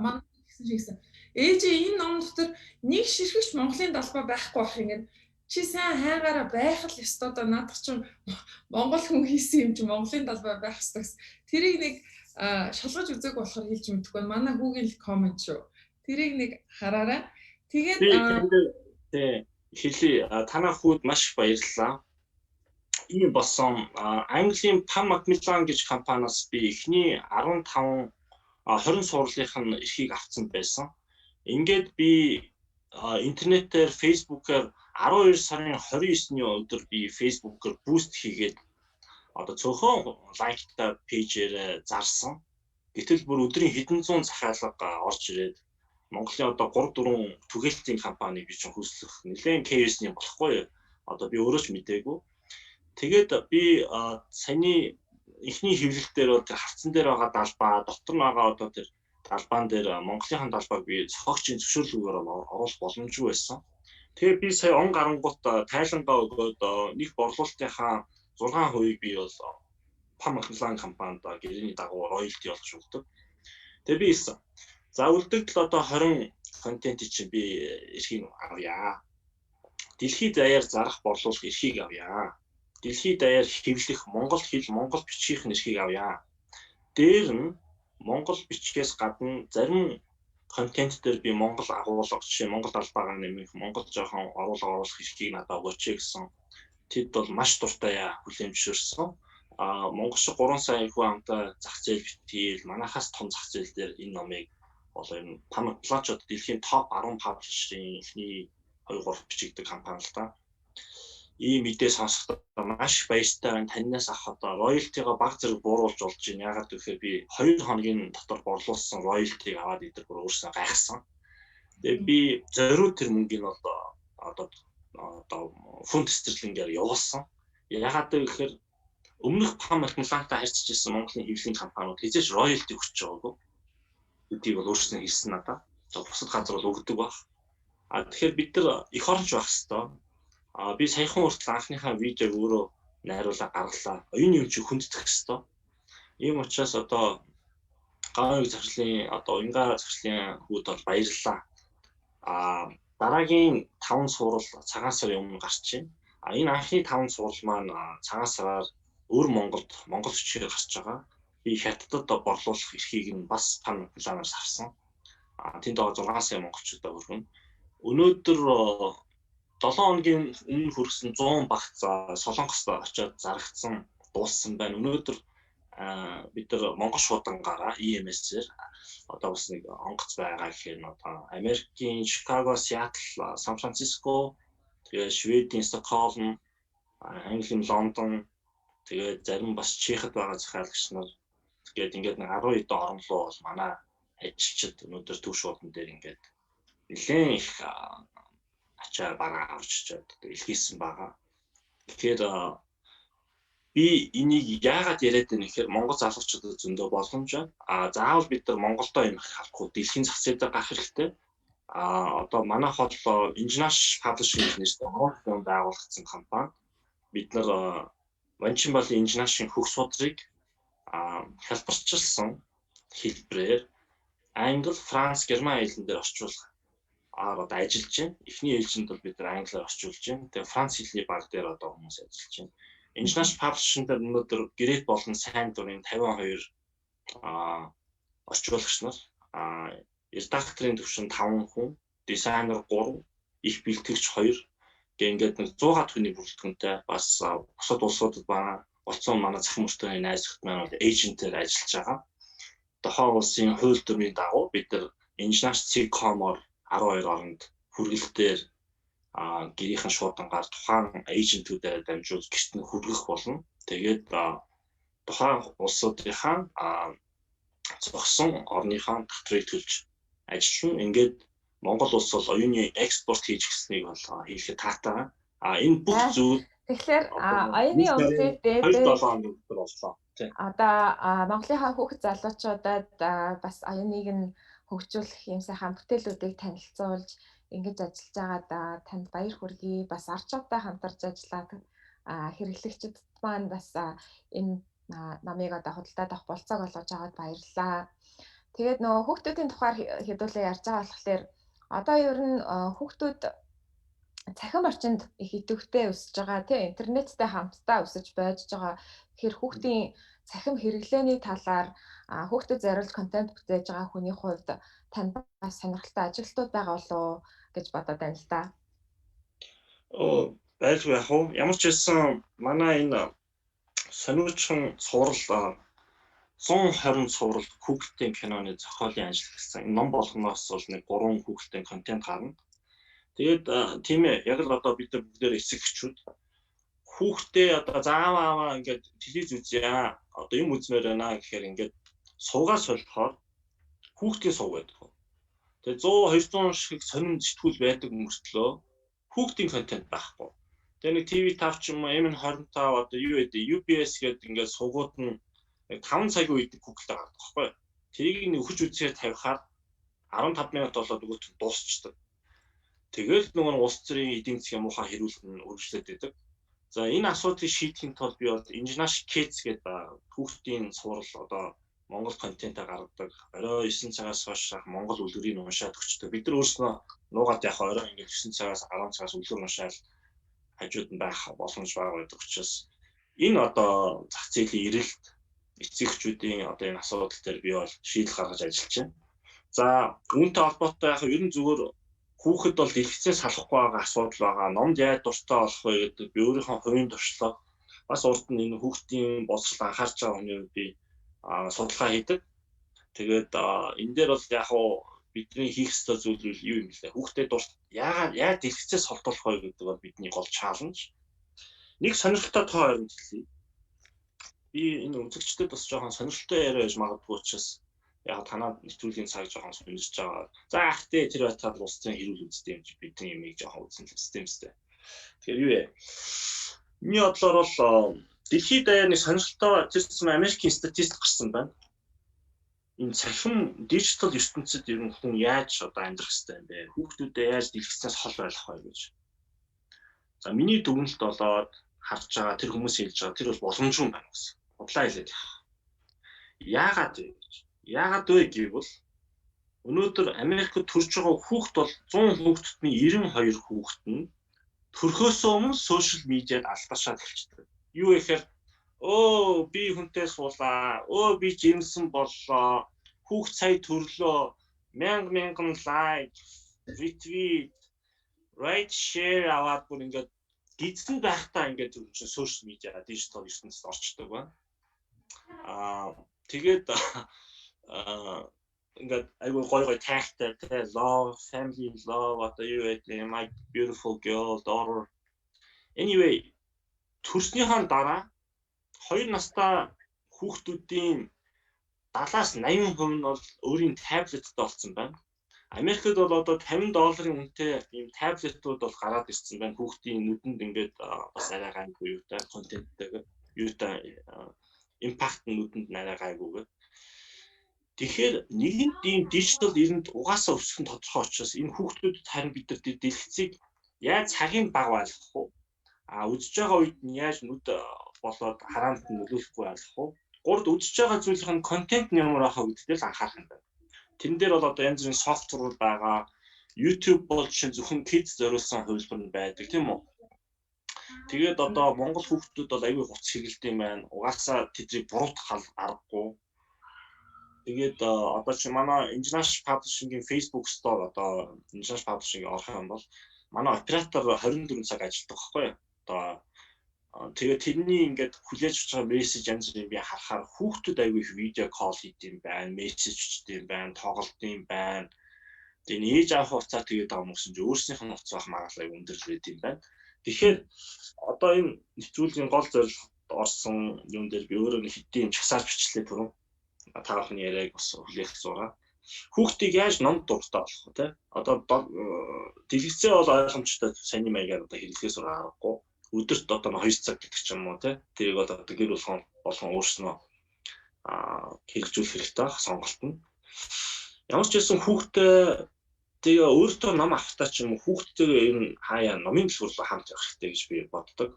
Speaker 3: Манай гэсэн. Ээжээ энэ ном дотор нэг ширхэгч Монголын далбаа байхгүй бах ингээд чи сайн хайгаараа байх л ёстой доо надад ч Монгол хүн хийсэн юм чи Монголын далбаа байх ёстой гэсэн. Тэрийг нэг шалгаж үзег болохоор хэлж мэдэхгүй байна. Манай хүүгийн коммент шүү. Тэрийг нэг хараарай. Тэгээд хэлий танаа хүүд маш их баярлалаа. Ийм болсон Английн Pam Macmillan гэж компаниас би эхний 15 20 сурлалын эрхийг авсан байсан. Ингээд би интернетээр Facebook-аар 12 сарын 29-ний өдөр би Facebook-оор буст хийгээд одоо цөөхөн лайктай пэйжээр зарсан. Гэтэл бүр өдрийн хэдэн зуун захиалга орж ирээд Монголын одоо 3-4 түгээлтийн компани би ч хөслөх нэлээд кейсний болохгүй. Одоо би өөрөө ч мэдээгүй. Тэгээд би саяны эхний хэвлэл дээр бол тэр хавцан дээр байгаа далбаа, дотор нь байгаа одоо тэр далбаан дээр Монголынхаа далбааг би цогцгийн зөвшөөрлөгөөр оруулах боломжгүй байсан. Тэгээд би сая он гарангуут тайлангаа өгөөд нэг борлуулалтынхаа 6% би бол Pam Macmillan компанид гэрээний дагуу роялти олж өгдөг. Тэгээд би хэлсэн. За үлдэгдэл одоо 20 контент чинь би эрхийг авъя. Дэлхийд даяар зарах борлуулах эрхийг авъя. Дэлхийд даяар хэвлэх монгол хэл, монгол бичгийн эрхийг авъя. Дээр нь монгол бичгээс гадна зарим контент дээр би монгол агуулга жишээ монгол албагаа нэмэх, монгол жоохон оруулах эрхийг надад өгөөч гэсэн. Тэд бол маш дуртай хүлээмжшүүлсэн. Монгол шиг 3 сая хүн амтай зах зээл битгийл, манайхаас том зах зээл дээр энэ номыг бол энэ Pam Macmillan ч дэлхийн топ 10 паблишерийн эхний 2-3 бичигддэг компани л да. Ийм мэдээ сонсохдоо маш баяртай байна. Танаас авах одоо роялтигаа баг зэрэг бууруулж болж байна. Яагаад гэвэл би 2 хоногийн дотор борлуулсан роялтиг аваад идэр бүр өөрсдөө гайхсан. Тэгээ би зориуд тэр мөнгөний одоо фунт стерлингээр явуулсан. Яагаад гэвэл өмнөх Pam Macmillan-тай харьцаж ирсэн Монголын хэвлэлийн компаниуд хизээч роялти өгч байгаагүй. Үдийг бол өөрснөө хэлсэн надад. Бусад газар бол өгдөг баг. Тэгэхээр бид нар эх оронч байх хэвээр. Би саяхан хүртэл анхныхаа видеог өөрөө найруулга гаргалаа. Энэ юм чи хүндэтгэх хэвээр. Ийм учраас одоо гаавын захирлын одоо уянгаа захирлын хүүд бол баярлалаа. Дараагийн 5 сурал цагаан сарын өмнө гарч байна. Энэ анхны 5 сурал маань цагаан сараар өр Монгол бичгээр гарч байгаа. Би хятадд борлуулах эрхийг нь бас Pam Macmillan-аас авсан. Тэнд байгаа 6 сая монголчуудаа хүргэн.
Speaker 13: өнөөдөр 7 хоногийн өмнө хүрсэн 100 багц Солонгост очиод зарагдсан дууссан байна. Өнөөдөр бид нар Монгол шуудангаараа EMS-ээр одоо бас нэг онгоц байгаа гэхээр одоо Америкийн Чикаго, Сиэтл, Сан Франциско, тэгээ Шведийн Стокгольм, Английн Лондон, тэгээ зарим бас Чехид байгаа захиалагч нар тэгээд ингээд нэг 12 орн руу бол манай ажилчид өнөөдөр төв шуудан дээр ингээд нэлээд их ачаа бараа авч чад илгээсэн байгаа. Тэгэхээр би энийг яагаад яриад байна гэхээр Монгол залуучуудад зөндөө боломж байна. Заавал бид нар Монголдоо юм харахгүй дэлхийн зах зээл дээр гарах хэрэгтэй. Одоо манай хол International Publishing нэртэй онлайн байгуулагдсан компани. Бид нар Ванчин болон International хөх судрыг хэлбэрчилсэн хэлбэрээр Англи, Франц, Герман хэлэн дээр орчуулах одоо ажиллаж байна. Эхний ээлжинд бол бид нар англиар орчуулж байна. Тэгээ Франц хэлний баг дээр одоо хүмүүс ажиллаж байна. International Publishing дээр өнөөдөр грейд болон сайн дурын 52 орчуулагч нар редакторын төвшин 5 хүн, дизайнер 3, их бэлтгэгч 2 гэх ингээд нэг 100 хүний бүрэлдэхүүнтэй бас бусад улсуудад байна. Олцсон манай захын мөртөний найз охид маань бол эйжентээр ажиллаж байгаа. Тухайн улсын хууль дүрмийн дагуу бид нар International Cicom-оор 12 оронд хүргэлтээр гэрийнхэн шуудангаар тухайн эйжентүүдээр дамжуулж гэрт нь хүргэх болно. Тэгээд тухайн улсуудынхаа зогсон орныхаа татварыг төлж ажиллана. Ингээд Монгол улс бол оюуны экспорт хийж гиснийг бол хийхэд таатай. Энэ бүх зүйл
Speaker 2: тэгэхээр оюуны өмчөд дээд
Speaker 13: 7 хоног боллоо.
Speaker 2: Одоо Монголынхаа хүүхэд залуучуудад бас оюуныг нь хөгжүүлэх юм сайхан бүтээлүүдийг танилцуулж ингэж ажиллаж байгаад танд баяр хүргэе. Бас арчуудтай хамтарч ажиллаад хэрэглэгчид маань бас энэ намыг одоо худалдаад авах болцоог олгож аваад баярлалаа. Тэгээд нөгөө хүүхдүүдийн тухаар хэдүүлээ ярьж байгаа болохоор одоо ер нь хүүхдүүд цахим орчинд их идэвхтэй өсөж байгаа тийм интернеттэй хамтдаа өсөж байж байгаа. Тэгэхээр хүүхдийн цахим хэрэглээний талаар хүүхдэд зориулж контент бүтээж байгаа хүний хувьд танд бас сонирхолтой ажилтнууд байгаа болов гэж бодоод байна л да.
Speaker 13: Байлгүй яах вэ? Ямар ч байсан манай энэ сониучхан цуврал 120 цуврал Google-ийн киноны зохиолын ажил гэсэн. Энэ ном болгоноос бол нэг 3 Google-ийн контент гарна. Тэгээд тийм ээ яг л одоо бид нар бүгдээр эсэгчүүд хүүхдээ одоо зааваа ингээд телевиз үзье одоо юм үзмээр байна гэхээр ингээд суугаар солихоор хүүхдийн сууг байдаг. Тэгээ 100 200 шиг сонин сэтгүүл байдаг мөртлөө хүүхдийн контент байхгүй. Тэгээ нэг TV5 ч юм уу M25 одоо юу гэдэг UBS гэдэг ингээд суугууд нь 5 цагийн үед Google-д гардаг байхгүй. Тэрийг нь өгч үзээр тавихаар 15 минут болоод өгөөч дуусчдаг. Тэгэл нөгөө улс төрийн эдийн засгийн муухай хэрүүлэлт нь үргэлжлээд байдаг. За энэ асуудлыг шийдэхин тулд би бол International Kids гэдэг хүүхдийн сурал одоо Монгол контентаа гаргадаг. Орой 9 цагаас хойш Монгол үлгэрийг уншаад өгчдөг. Бид нар өөрснөө нуугаад яг орой ингээд 9 цагаас 10 цагаас үлгэр уншаал хажууд нь байх боломж байгаа байдаг учраас энэ одоо зах зээлийн эрэлт эцэгчүүдийн одоо энэ асуудал дээр би бол шийдэл гаргаж ажиллаж байна. За үүнтэй холбоотой яг ер нь зүгээр хүүхэд бол дэлгэцээс салахгүй байгаа асуудал байгаа. Номд яаж дуртай болох вэ гэдэг би өөрийнхөө хувийн туршлага бас урд нь энэ хүүхдийн боловсрол анхаарч байгаа хүний би судалгаа хийдэг. Тэгээд энэ дээр бол яг хуу бидний хийх ёстой зүйл юу юм бэ? Хүүхдэд яагаад дэлгэцээс холдуулах вэ гэдэг бол бидний гол чаленж. Нэг сонирхолтой тоо харин хэлье. Би энэ үзэгчдэд бас жоохон сонирхолтой яриа гэж магадгүй учраас яг танаа нэвтрүүлгийн цаг жоохон сонирхож байгаа. За ах тий тэр байтал улсын хэрүүл үздэг юм чи бидний юмыг жоохон үзэн л системстэй. Тэгэхээр юу вэ? Миний бодлоор бол дэлхийд даяар нэг сонирхолтой тийм Америкийн статистик гарсан байна. Энэ цахим дижитал ертөнцид ер нь хүн яаж одоо амьдрах ёстой юм бэ? Хүүхдүүдэд яаж дэлгэцээс хол байх вэ гэж. За миний дүгнэлт болоод харж байгаа тэр хүмүүс хэлж байгаа тэр бол боломжгүй байна гэсэн. Бодлоо хэлээд яах. Яагаад вэ гэвэл өнөөдөр Америкт төрж байгаа хүүхэд бол 100 хүүхэдтний 92 хүүхэд нь төрхөөсөө өмнө сошиал медиад алдаршаад эхэлчихдэг. Юу гэхээр би хүнтэй суулаа, би жимсэн боллоо, хүүхд сая төрлөө, мянган лайк, ретвит, right share аваад бүр ингээд гизэн байхдаа ингээд social media digital ертөнцид орчдөг байна. Тэгээд ингээд айгүй гоё тагтай те love, family love одоо юу гэдэг my beautiful girl daughter. Anyway, төрснийхаа дараа 2 настай хүүхдүүдийн 70-80% нь бол өөрийн таблеттай болсон байна. Америкт бол одоо $50 үнэтэй ийм таблетууд бол гараад ирсэн байна. Хүүхдийн нүдэнд ингээд бас арай гайгүй юутай контенттэй юутай импакт нүдэнд арай гайгүйгээ. Тэгэхээр нэгэн тийм дижитал эринд угаасаа өсөх нь тодорхой учраас энэ хүүхдүүдэд харин бид нар дэлгэцийг яаж цагийн баг байлгах вэ? Үзэж байгаа үед нь яаж нүд болоод хараанд нь нөлөөлөхгүй байлгах вэ? Гурд үзэж байгаа зүйлийн контент нь ямар байхаа гэдэгт л анхаарах юм байна. Тэрэн дээр бол одоо янз бүрийн софтвер байгаа. YouTube бол жишээ зөвхөн kids зориулсан хувилбар нь байдаг тийм үү? Тэгээд одоо Монгол хүүхдүүд бол аюул хуц хэрэгэлдэг юм байна. Угаасаа тэдрийг буруутгах аргагүй. Тэгээд одоо чи манай International Publishing-ийн Facebook Store одоо International Publishing орох юм бол манай оператор 24 цаг ажилладаг байхгүй юу? Одоо тэгээд тэрний ингээд хүлээж авч байгаа мессеж янз бүрийн би харахаар хүүхдүүд аюул их видео колл хийдэм байна, мессеж өгдөм байна, тоглолтын байна. Тэгээд ээж авах хугацаа тэгээд байгаа хүмүүс чинь өөрсдийнх нь хугацаа авах магадлал аюул өндөр байт юм байна. Тэгэхээр одоо энэ нэвтрүүлгийн гол зорилго орсон юм дээр би өөрөө хэдийн чагсааж бичлээ түрүү. Та бүхний яриаг бас хүлээх зураа. Хүүхдийг яаж ном дуртай болох вэ те? Одоо дэлгэцээ бол ойлгомжтой сайн маягаар одоо хэрэглэхээс аргагүй. Өдөрт одоо 2 цаг гэдэг ч юм уу те. Тэрийг бол одоо гэр болгон өөрснөө хэрэгжүүлэх хэрэгтэй байх сонголт нь. Ямар ч байсан хүүхдээ тэгээ өөртөө ном авахтаа ч юм уу хүүхдтэйгээ ер нь хаяа номын төлөвлөлөө хамт явах хэрэгтэй гэж би боддог.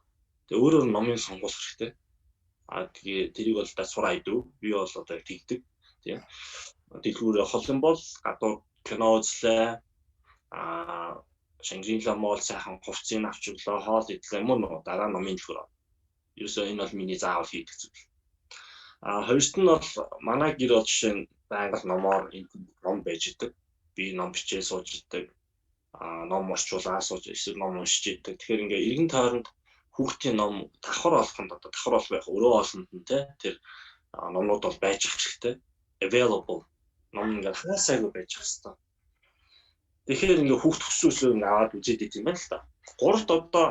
Speaker 13: Тэгээ өөрөөр номын сонгох хэрэгтэй. Тэгээ тэрийг бол дасвар айдуу. Би бол одоо тэгдэг тийм. Дэлгүүрээ хол юм бол гадуур кино үзлээ. Шангрила мол сайхан хувцсыг авч өглөө хоол идлээ юм уу дараа номын дэлгүүр. Ерөөсөө энэ бол миний заавал хийдэг зүйл. Хоёрт нь бол манай гэр бол жишээ нь байнга номоор ном байж идэг. Би ном бичээ сууж идэг. Ном орчуулаа сууж эсвэл ном уншиж идэг. Тэгэхээр ингээ эргэн тойронд хүүхдийн ном давхар олоход одоо давхар олох байх өрөө олонд нь тэр номнууд бол байж ах хэрэгтэй. Available ном ингээ хасаагүй байж ах хэрэгтэй. Тэгэхээр ингээ хүүхд төсөөсөө ингээ аваад үзээд идэм байна л да. Гуравт одоо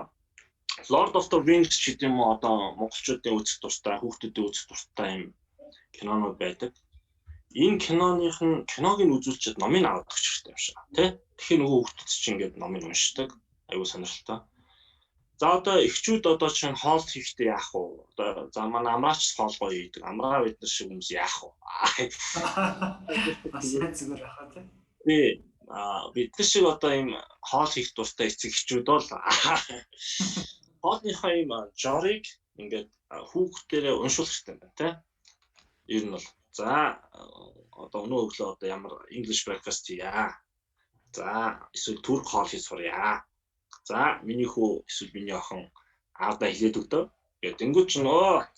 Speaker 13: Lord of the Rings гэдэг юм уу одоо монголчуудын үзэх дуртай, хүүхдүүдийн үзэх дуртай юм кинонууд байдаг. Энэ киног нь үзүүлчихэд номыг аваад өгч хэрэгтэй юм шиг тий. Тэгэхээр нөгөө хүүхдүүд чинь ингээ номыг уншдаг. Аюу сонирхолтой. За одоо эхчүүд одоо чинь хоол хийхдээ яах вэ? Одоо за манай амраач хоол гоё хийдэг. Амраа бид нар шиг хүмүүс яах вэ?
Speaker 10: Бас зүгээр ахаа тий.
Speaker 13: Тий. Бид нар шиг одоо ийм хоол хийх дуртай эцэг эхчүүд бол хоолныхаа ийм жорыг ингээд хүүхдээрээ уншуулах хэрэгтэй байна тий. Ер нь бол за одоо өнөө өглөө одоо ямар English breakfast хийя. За эсвэл турк хоол хийж сурья. За миний хүү эсвэл миний охин аавда хэлээд өгдөө. Тэгээд тэнгуү чинь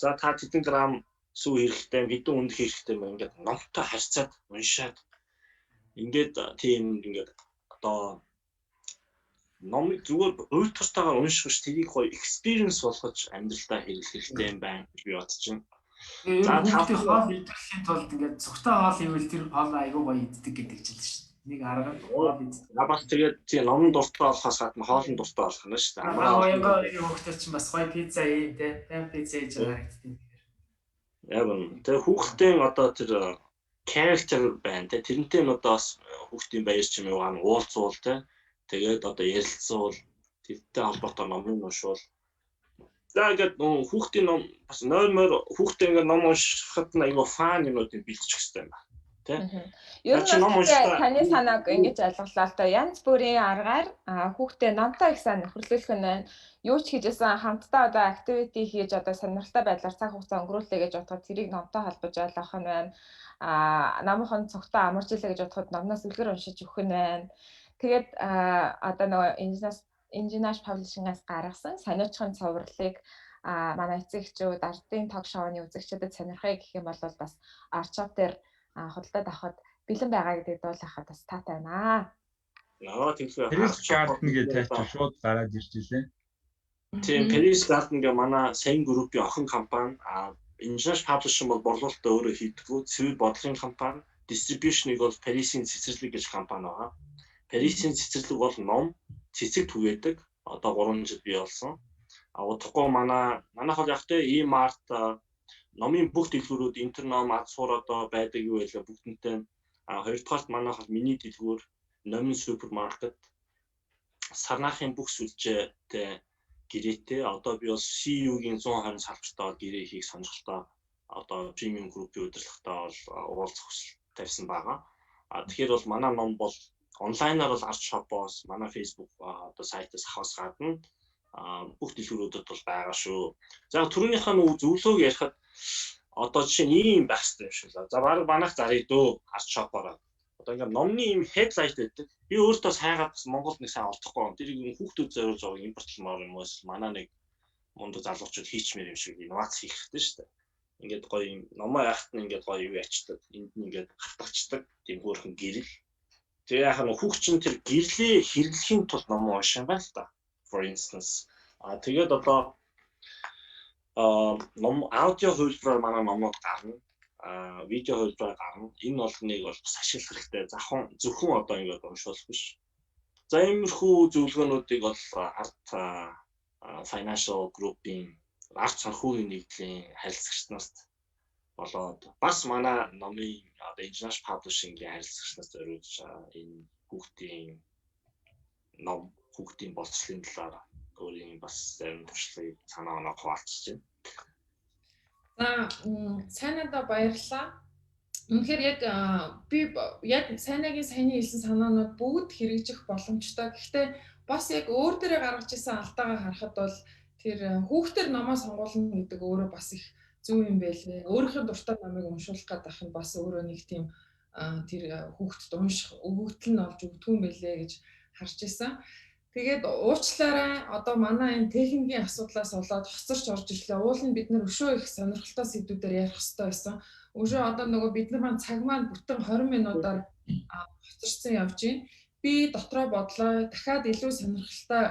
Speaker 13: за та хэдэн грамм сүү хэрэгтэй, хэдэн өндөх хэрэгтэй юм ингээд номтой харьцаад уншаад ингээд тийм ингээд одоо номыг зүгээр уйтгартаагаар унших ш тэрийг гоё experience болгож амьдралдаа хэрэглэх хэрэгтэй юм байна гэж би бодож байна.
Speaker 10: За хүүхдийн хоол идэвхлэхийн тулд ингээд цогтой хоол ивэл тэр хоол айгүй гоё иддэг гэдэг ч л шүү. Нэг арга хоол иддэг.
Speaker 13: Бас тэгээд тийм номын дуртай болохоос гадна хоолны дуртай болох нь шүү дээ.
Speaker 10: Оюуны хүүхдүүд чинь бас гоё пицца ий тэ. Пан пицца хийж харагддаг.
Speaker 13: Яг нь тэгээд хүүхдийн одоо тэр character байна тэ. Тэрнтэй нь одоо бас хүүхдийн баяр ч юм уу уулзуул тэ. Тэгээд одоо ярилцуул тэртэй холбоотой номын уншуул. За ингээд хүүхдийн ном бас нойрмор хүүхдээ ингээд ном уншихад нь айгаа фан юмнуудыг бэлдчих хэрэгтэй юм байна. Тэ?
Speaker 2: Ер нь таны санааг ингэж ойлголоо л да. Янз бүрийн аргаар хүүхдээ номтой их сайн нөхөрлөх нь байна. Юу ч хийжсэн хамтдаа одоо activity хийж одоо сонирхолтой байдлаар цаг хугацаа өнгөрүүлээ гэж бодоход тэрийг номтой холбож ойлгох нь байна. Намынхон цогтой амарч илээ гэж бодоход номноос үлгэр уншиж өгөх нь байна. Тэгээд одоо нөгөө International Publishing-аас гаргасан сониучхан цувралыг манай эцэг эхчүүд ардын ток шоуны үзэгчдэд сонирхъя гэх юм бол бас арчав дээр худалдаад авахд бэлэн байгаа гэдэгт дуулахад бас таатай байна.
Speaker 13: Тэгэхээр
Speaker 1: Paris Garden гэдэг тайч шууд гараад ирж илээ.
Speaker 13: Тийм Paris Garden гэх манай сайн группийн охин компани International Publishing бол борлуулалтаа өөрөө хийдэггүй цэвэр бодлогын компани, distribution-ыг бол Paris-ийн цэцэрлэг гэж компани байгаа. Paris-ийн цэцэрлэг бол ном, цэцэг түгээдэг. Одоо 3 жил бий болсон. Удахгүй манайх бол яг тэ e-mart номын бүх дэлгүүрүүд интерном азсуур одоо байдаг юу байлаа бүгднтэй. Хоёрдугаарт манайх бол миний дэлгүүр номын супермаркет сарнаахын бүх сүлжээтэй гэрээтэй одоо би бол CU-гийн 120 салбартаа гэрээ хийх сонирхолтой одоо премиум группийн удирдлагатай бол уулзах хүсэл тавьсан байгаа. Тэгэхээр бол манай ном бол онлайнаар бол Art Shop-оос манай Facebook одоо сайтаас авахаас гадна бүх дэлгүүрүүдэд бол байгаа шүү. За түрүүнийхээ нэг зөвлөөг ярихад одоо жишээ нь ийм байх хэрэгтэй юм шиг л. За баг манайх зарыг дөө Art Shop-ороо. Одоо ингээм номны ийм headlight байдаг. Би өөртөө сайгаад бас Монголд нэг сайн олдохгүй. Тэр юм хүүхдүүд зориулж байгаа импортлмоор юм уус манай нэг мундаг залуучууд хийчмээр юм шиг инновац хийх хэрэгтэй шүү дээ. Ингээд гоё юм номоо яахт нь ингээд гоё юу ячдаг. Энд нь ингээд хатгачдаг. Тийм хөөрхөн гэрэл. Тэгээ яхаа нэг хүүхчин тэр гэрлээ хэрэглэхийн тулд ном унших юм байна л да. For instance. Тэгээд одоо ном аудио хувилбараар манай номууд гарна. Видео хувилбараар гарна. Энэ бол нэг бол бас ашиглах хэрэгтэй. Зөвхөн одоо ингээд уншуулах биш. За иймэрхүү зөвлөгөөнүүдийг бол Art Financial Group-ийн Art санхүүгийн нэгдлийн харилцагч нарт болоод бас манай номын одоо International Publishing-ийн харилцагч нарт зориулж энэ хүүхдийн ном хүүхдийн боловсролын талаар өөрийн бас зарим туршлагыг санаа оноо хуваалцж байна.
Speaker 3: За сайнада баярлалаа. Үнэхээр яг би яг сайнагийн саяны хэлсэн санаанууд бүгд хэрэгжих боломжтой. Гэхдээ бас яг өөр дээрээ гаргаж ирсэн алдаагаа харахад бол тэр хүүхдэр номоо сонгуулна гэдэг өөрөө бас их зөв юм байлээ. Өөрийнхөө дуртай номыг уншуулах гэдэг нь бас өөрөө нэг тийм тэр хүүхдэд унших өгөгдөл нь олж өгдөг юм байлээ гэж харж ирсэн. Тэгээд уучлаарай одоо манай энэ техникийн асуудлаас болоод хоцорч орж ирлээ. Уул нь бид нар өшөө их сонирхолтой сэдвүүдээр ярих хэрэгтэй байсан. Өшөө одоо нөгөө бид нар цаг маань бүтэн 20 минутаар хоцорсон явж байна. Би дотроо бодлоо дахиад илүү сонирхолтой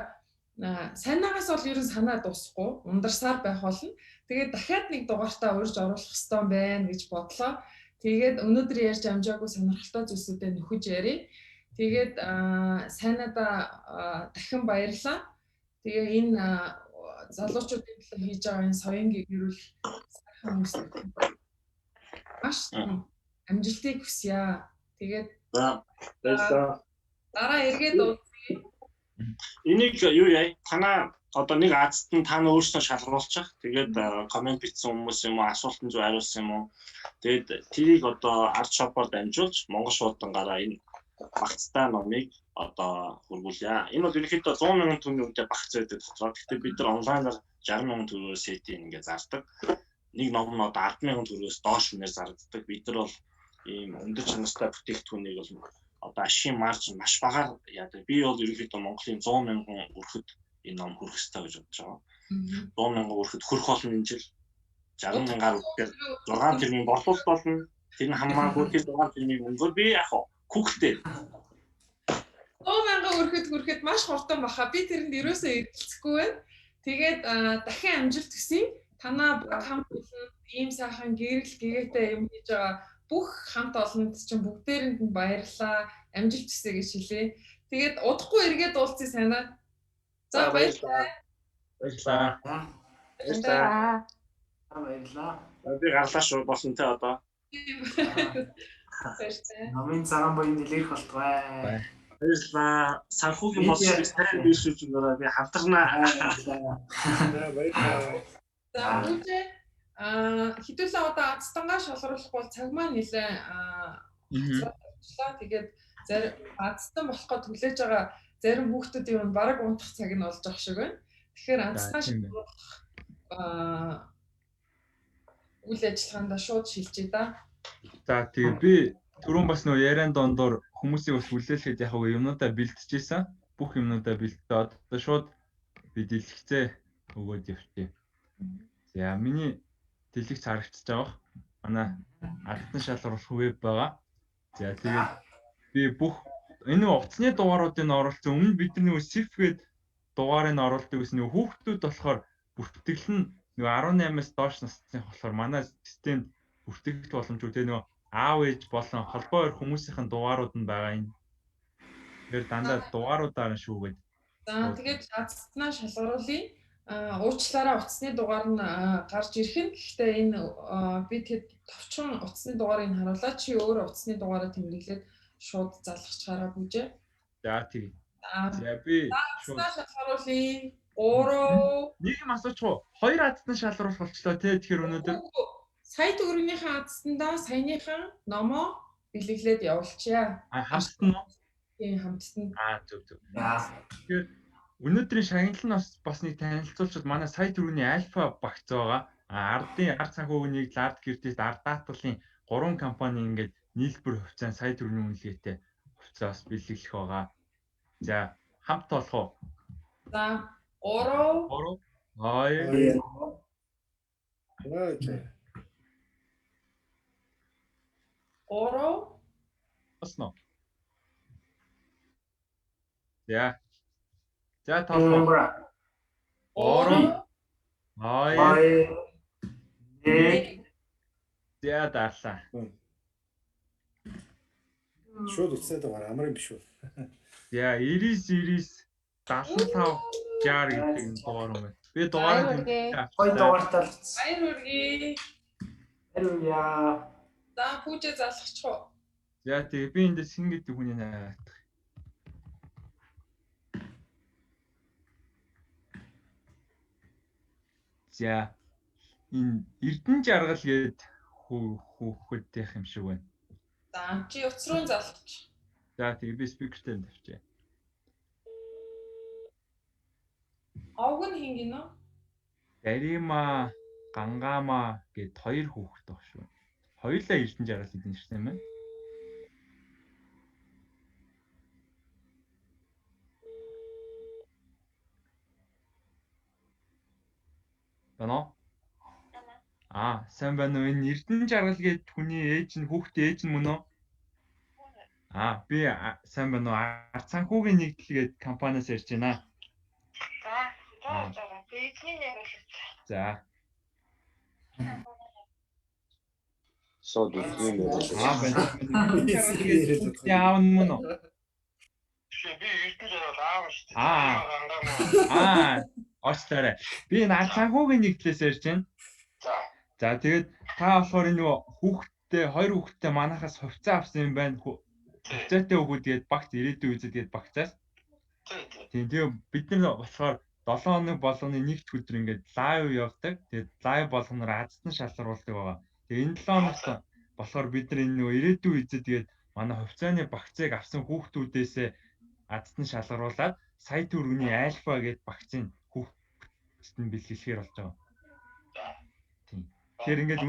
Speaker 3: сайнаагаас бол ерөн санаа дуусахгүй ундарсаар байх болно. Тэгээд дахиад нэг дугаартаа урьж оруулах хэрэгтэй байна гэж бодлоо. Тэгээд өнөөдөр ярьж амжаагүй сонирхолтой зүйлсүүдэд нөхөж ярив. Тэгээд сайнада дахин баярлалаа. Тэгээ энэ залуучуудын төлөө хийж байгаа энэ соён гэрүүл сайхан хүмүүстэй маш амжилтыг хүсье. Тэгээд
Speaker 13: баярлалаа.
Speaker 3: Дараа эргээд уулзъя.
Speaker 13: Энийг юу яа? Танаа одоо нэг Азад нь та өөрсдөө шалгуулчих. Тэгээд комент бичсэн хүмүүс юм уу, асуултанд зөв хариулсан юм уу? Тэгээд тэрийг одоо Art Shop-оор дамжуулж Монгол шуудангараа энэ багцтай номыг одоо хөрвүүлье. Энэ бол ерөнхийдөө 100 мянган төгрөгийн үнэтэй багц байдаг дотроо. Гэхдээ бид нар онлайнаар 60 мянган төгрөгөөр сетийг ингээд зардаг. Нэг ном нь одоо 10 мянган төгрөгөөс доош үнээр зарддаг. Бид нар бол ийм өндөр чанартай бүтээгдэхүүнийг бол одоо ашигын маржин маш багаар яадаг. Би бол ерөнхийдөө Монголын 100 мянган өрхөд энэ ном хүрэх ёстой гэж бодож байгаа. 100 мянган өрхөд хүрэх болно энэ жил. 60 мянгаар үргээр 6 тэрний борлуулалт болно. Тэр нь хамаагүй тэр 6 тэрний өнгөөр би яг хүүхдээ
Speaker 3: 100 мянган өрхөд маш хурдан баха. Би тэрэнд ерөөсөө эргэлзэхгүй байна. Тэгээд дахин амжилт хүсье. Танаа хамт олон ийм сайхан гэрэл гэгээтэй юм хийж байгаа бүх хамт олонд чинь бүгдээрэнд нь баярлалаа. Амжилт хүсье гэж хэлье. Тэгээд удахгүй эргээд уулзъя сайнаа. За баярлалаа.
Speaker 13: Баярлалаа.
Speaker 10: Баярлалаа. Баярлалаа.
Speaker 13: Би гарлаа шүү болсон те одоо.
Speaker 10: Номын цагаан буян дэлгэрэх болтугай.
Speaker 13: Баярлалаа. Санхүүгийн боловсролыг сайн биелүүлж өгөөрэй. Би хамтарнаа.
Speaker 3: Баярлалаа. За үүнээ хэдүүлээ одоо Азтангаа шалгаруулах бол цаг маань нэлээ тэгээд Азтан болохоо түлээж байгаа зарим хүүхдүүдийн бараг унтах цаг нь болж байгаа шиг байна. Тэгэхээр Азтан шалгаруулах үйл ажиллагаанд шууд шилжээ да.
Speaker 1: За тэгээ би түрүүн бас нөө яриан дондор хүмүүсийг бас хүлээлгээд яг юмнуудаа бэлтжижсэн. Бүх юмнуудаа бэлтээд одоо шууд би дэлгэцээ өгөөд явчих. За миний дэлгэц харагдаж байгаа. Манай Алтан шалгаруулах веб байгаа. За тэгээд би бүх энэ утасны дугааруудыг оруулсан өмнө бид нар нэг SIF гээд дугаарыг оруулдаг гэсэн нэг хүүхдүүд болохоор бүртгэл нь нэг 18-аас доош насны болохоор манай системд бүртгэх боломжгүй тэгээ нэг аав ээж болон холбоо өрх хүмүүсийн дугаарууд нь байгаа юм. Тэгэхээр дандаа дугааруудаар шүүгээд.
Speaker 3: За тэгээд азтнаа шалгаруулъя. Уучлаарай утасны дугаар нь гарч ирэх нь. Гэхдээ энэ би тэгэд товчхон утасны дугаарыг харуулаад чи өөр утасны дугаараа тэмдэглээд шууд залгачаараа бүжээ.
Speaker 1: За тийм. За би
Speaker 3: шууд шалгаруулъя. 3
Speaker 1: нэг юм асуучих уу? 2 азтнаа шалгаруулах болчлоо те. Тэгэхээр өнөөдөр
Speaker 3: сая төгрөгийнхээ азтандаа саяныхан номоо бэлэглээд явуулчихъя.
Speaker 1: Хамтдан уу?
Speaker 3: Тийм хамтдан.
Speaker 1: Зөв. Тэгэхээр өнөөдрийн шагналын бас нэг танилцуулчод манай сая төгрөгийн альфа багц байгаа. Ардын ард санхүүгийн нэгдэл ард гэрдээс ард даатгалын 3 компани ингээд нийлбэр хувьцаанд сая төгрөгийн үнэлгээтэй хувьцаа бас бэлэглэх байгаа. За хамт болох уу?
Speaker 3: За 3
Speaker 1: 2 Осно. За тоолоо. 3 2 1 За даалаа.
Speaker 4: Шууд утасны дугаар амар юм биш үү?
Speaker 1: За 99 75 60 гэдэг нь дугаар юм байна. Би дугаарыг
Speaker 10: гой дугаартай л утсан.
Speaker 3: Баяр. За хүүжээ залгачих уу?
Speaker 1: За тэгээ би эндээс хин гэдэг хүний найгаадах. За энэ Эрдэнэ жаргал гээд хүүхдүүдийнх юм шиг байна.
Speaker 3: За чи утас руу залгач.
Speaker 1: За тэгээ би спикертэй тавьчаа.
Speaker 3: Овг нь хин гинэ?
Speaker 1: Дарима, Гангама гээд 2 хүүхэд баг шүү. Хоёулаа Эрдэнэ жаргал хийдэн шээ юм байна. Бано? Сайн байна уу? Энэ Эрдэнэ жаргал гээд хүний ээж нь хүүхдээ ээж нь мөн үү? Би сайн байна уу? Ард санхүүгийн нэгдэл гээд компаниас ярьж байна. За.
Speaker 5: Сод үгүй нэ.
Speaker 1: Яав мөн үү?
Speaker 9: Би Эрдэнэ жаргал аав шүү.
Speaker 1: Очтараа. Би энэ ард санхүүгийн нэгдлээс ярьж байна. За тэгээд та болохоор энэ хүүхдтэй 2 хүүхдтэй манахаас хувьцаа авсан юм байна. Хувьцаатай хүүхүүд гээд багц ирээдүйн үзэд гээд багцаас. Тийм бид нар болохоор 7 хоног болгоны нэгд өдөр ингээд лайв явдаг. Тэгээд лайв болгоноор азтан шалгаруулдаг байгаа. Тэгээд энэ 7 хоногт болохоор бид нар энэ ирээдүйн үзэд гээд манай хувьцааны багцыг авсан хүүхдүүдээс азтан шалгаруулад сая төгрөгийн альфа гээд багцын хүүхдэд нь бэлгэлэхээр болж байгаа. Тийм. Тэгэхээр ингээд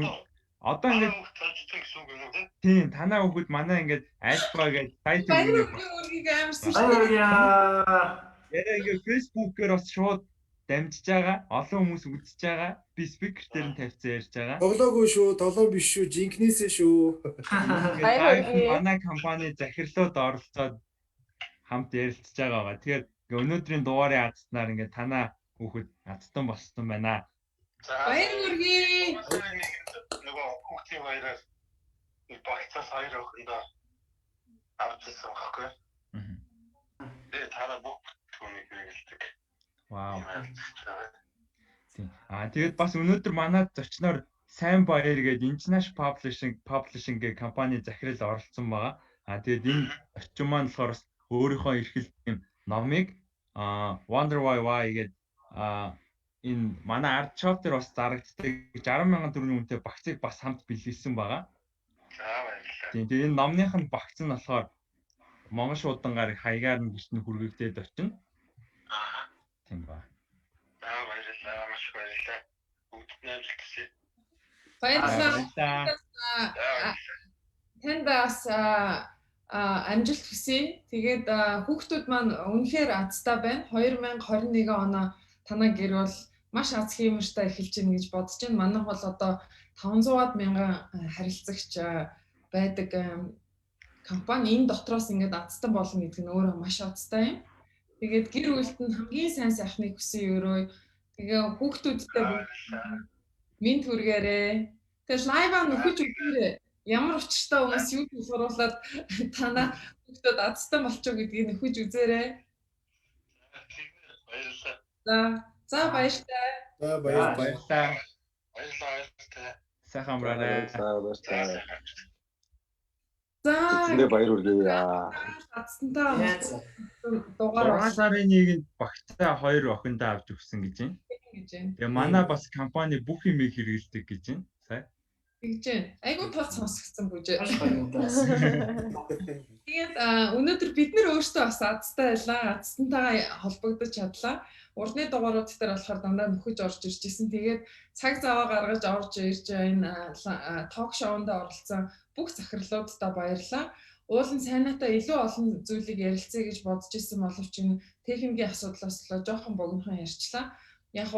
Speaker 1: одоо ингээд тийм танаа хүүхэд манай ингээд альфа гээд сая төгрөгийн Яа ингээд Facebook-ээр бас шууд дамжиж байгаа. Олон хүмүүс үзэж байгаа. Би спикер дээр нь тавьцсан ярьж байгаа.
Speaker 4: Тоглоогүй шүү, толоо биш шүү, жинкнээсээ шүү.
Speaker 1: Манай компани захирлууд оролцоод хамт ярилцж байгаа. Тэгэхээр өнөөдрийн дугаарын азтнаар ингээд танаа хүүхэд азтан болсон байна.
Speaker 3: Баяр хүргэе.
Speaker 9: Нөгөө хүүхдийн баяраар багцаас 2 охиндоо авчихсан байхгүй. Тараа бүх түүнийг хэрэгэлдэг.
Speaker 1: Вау. Тэгээд бас өнөөдөр манад зочноор сайн баяр гэдэг International Publishing гэх компани захирал оролцсон байгаа. Тэгээд энэ орчин маань болохоор өөрийнхөө эрхэлт юм номыг Wonder Why гэдэг энэ манай арт шоп дээр бас зарагддаг 60,000 төгрөгийн үнэтэй багцыг бас хамт бэлгэлсэн байгаа.
Speaker 9: Баярлалаа.
Speaker 1: Тэгээд энэ номных нь багц нь болохоор Монгол шуудангаар хаягаар нь гэрт нь хүргэгдээд очино. Тийм ба.
Speaker 9: Баярлалаа. Маш баярлалаа. Бүгд найрамдаж хүсье.
Speaker 3: Баярлалаа. Танд бас амжилт хүсье. Тэгээд хүүхдүүд маань үнэхээр азтай байна. 2021 оноо танаа гэр бол маш аз хиймэртэй эхэлж гин гэж бодож байна. Манайх бол одоо 500-аад мянган харилцагч байдаг компани энэ дотроос ингээд азтан болно гэдэг нь өөрөө маш азтай юм. Тэгээд гэр бүлд нь хамгийн сайн сайхныг хүсэн өрөө. Тэгээ хүүхдүүдтэй минь түргээрээ. Тэгээд лайваа нөхөж өгөөрэй. Ямар учиртай хүмүүс YouTube суруулаад танаа хүүхдүүд азтан болчих гэдгийг нөхөж үзээрэй. За баярлалаа.
Speaker 4: За баярлалаа.
Speaker 1: Сайхан амраарай.
Speaker 5: Эцэндээ баяр хүргэе.
Speaker 3: Азтантаа
Speaker 1: дугаар 6 сарын 1-нд багцаа 2 охиндоо авч өгсөн гэж байна. Тэгээ манай бас компани бүх юм хэрэгэлдэг гэж байна. Сая.
Speaker 3: Тэгж байна. Айгуу тал сонсгдсан бүжээ. Тэгээд өнөөдөр бид нэр өөрсдөө бас азтай байлаа. Азтантайгаа холбогдож чадлаа. Урдны дугаарууд дээр болохоор дандаа нөхөж орж ирж исэн. Тэгээд цаг зав гаргаж орж ирж энэ ток шоунд оролцсон бүх захирлуудтай баярлалаа. Уулын сайнаатай илүү олон зүйлийг ярилцъя гэж бодож исэн боловч энэ техникийн асуудлаас л жоохон богинохон ярьчлаа. Яг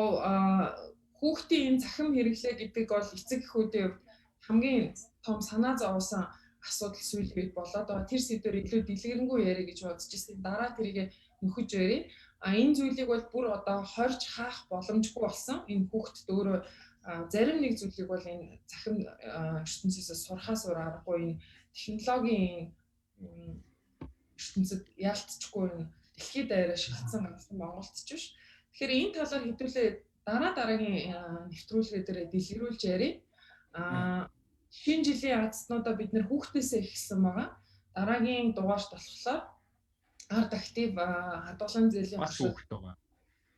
Speaker 3: хүүхдийн энэ захим хэрэглээ гэдэг бол эцэг эхүүдийн хамгийн том санаа зовоосон асуудал сүйл болоод байгаа. Тэр сэдвээр илүү дэлгэрэнгүй яриа гэж бодож исэн. Дараа тэрийг нөхөж ярив. Энэ зүйлийг бол бүр одоо хорж хаах боломжгүй болсон. Энэ хүүхдэд өөрөө зарим нэг зүйлийг бол энэ захим ертөнцөөс сурахаас өөр аргагүй энэ технологийн ертөнцид яалтчгүй энэ дэлхийд даяараа шилжсэн гацсан Монголд ч биш. Тэгэхээр энэ талаар хэдүүлээ дараагийн нэвтрүүлгээ дээр дэлгэрүүлж ярив. Шинэ жилийн азтнуудаа бид нэр хүүхдээсээ эхэлсэн байгаа. Дараагийн дугаарт болохоор арт актив хадгаламж зээлийн
Speaker 1: хүүхэд байгаа.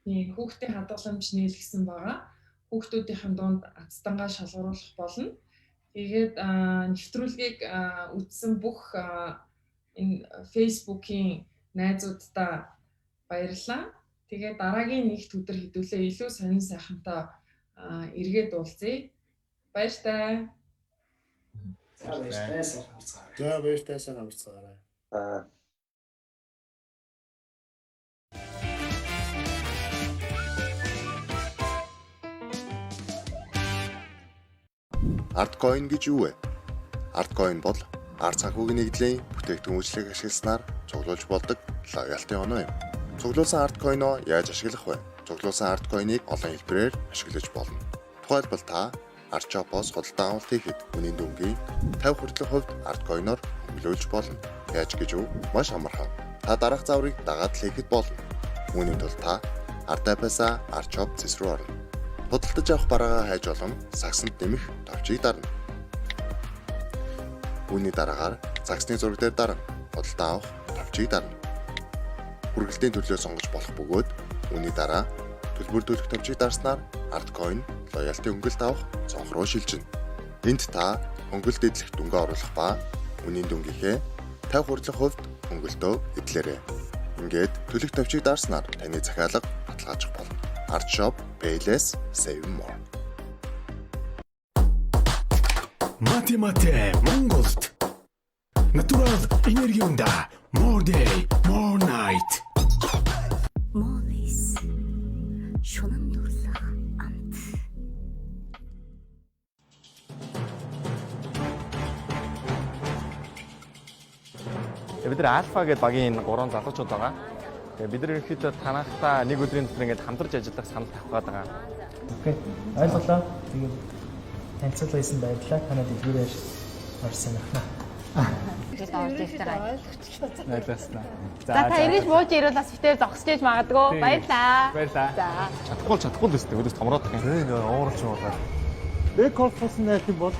Speaker 3: Тийм хүүхдийн хадгаламж нийлгэсэн байгаа. Хүүхдүүдийн дунд азтангаа шалгаруулах болно. Тэгээд нэвтрүүлгийг үзсэн бүх энэ Facebook-ийн найзуудтай баярлалаа. Тэгээд дараагийн нэгт өдөр хэдүүлээ илүү сонин сайхантай эргээд уулзъя. Баяртай.
Speaker 10: За баяртай сайхан амарцгаарай.
Speaker 4: За баяртай сайхан амарцгаарай.
Speaker 14: Artcoin гэж юу вэ? Artcoin бол арт санхүүгийн нэгдлийн бүтээгдэхүүн үйлчлэг ашигласнаар цуглуулж болдог лоялти оноо юм. Цуглуулсан Artcoin-оо яаж ашиглах вэ? Цуглуулсан Artcoin-ыг олон хэлбэрээр ашиглаж болно. Тухайлбал та Artshop-оос худалдаа авалт хийхэд үнийн дүнгийн 50% Artcoin-оор хөнгөлүүлж болно. Яаж гэж юу? Маш амархан. Та дараах загварыг дагаад л хийхэд болно. Үүний тулд та Art App-аас Artshop зэс рүү орно. Худалдаж авах бараагаа хайж олон сагсанд нэмэх товчийг дарна. Үүний дараагаар загсны зураг дээр дарна. Худалдаа авах товчийг дарна. Хүргэлтийн төлөө сонгож болох бөгөөд үүний дараа төлбөр төлөх товчийг дарснаар Artcoin лоялти хөнгөлт авах цонх руу шилжинэ. Энд та хөнгөлт эдлэх дүнгээ оруулах ба үнийн дүнгийнхээ 50% хөнгөлтөө эдлээрэй. Ингээд төлөх товчийг дарснаар таны захиалга баталгаажих болно. Artshop, pay less, save more.
Speaker 6: Математик Монголд натурал энерги унда more day, more night.
Speaker 11: Молис шунан дурлах амт.
Speaker 15: Бид нар Альфа гэдэг багийн 3 залуучууд байгаа. Тэгээ бид нар ерөнхийдөө танахтаа нэг өдрийн дотор ингээд хамтарч ажиллах санал тавих гээд байгаа.
Speaker 10: Окей. Ойлголоо. Тэгээд танилцуулга хийсэн баярлалаа. Танад дэлгүүрээр орсон байна.
Speaker 16: Тэгээд орж ирсэн.
Speaker 15: Найдааснаа.
Speaker 16: За та ирж бууж ирвэл бас битээр зогсож иж магадгүй. Баярлалаа.
Speaker 15: Баярлалаа.
Speaker 16: За.
Speaker 15: Чадахгүй л өстэй. Өдөөс томроод байгаа.
Speaker 8: Нэг ууралч болоо. Бэк корпусын найт юм бол.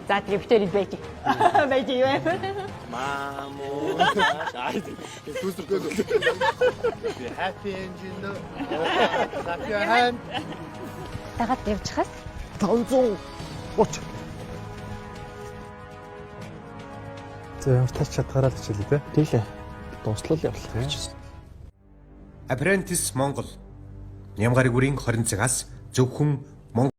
Speaker 16: За тэгээ битээр иж байж. Байж юу юм?
Speaker 8: Мамо. Түсэрхээ. Be happy engine. Clap your hand.
Speaker 16: Дагаад явчихаас
Speaker 8: 530.
Speaker 15: За ямар тач чадгаараа л хичээлээ те. Тийшээ. Дуслал явуулах гэж байна.
Speaker 17: Apprentice Монгол. Нямгарыг бүрийн 20 цагаас зөвхөн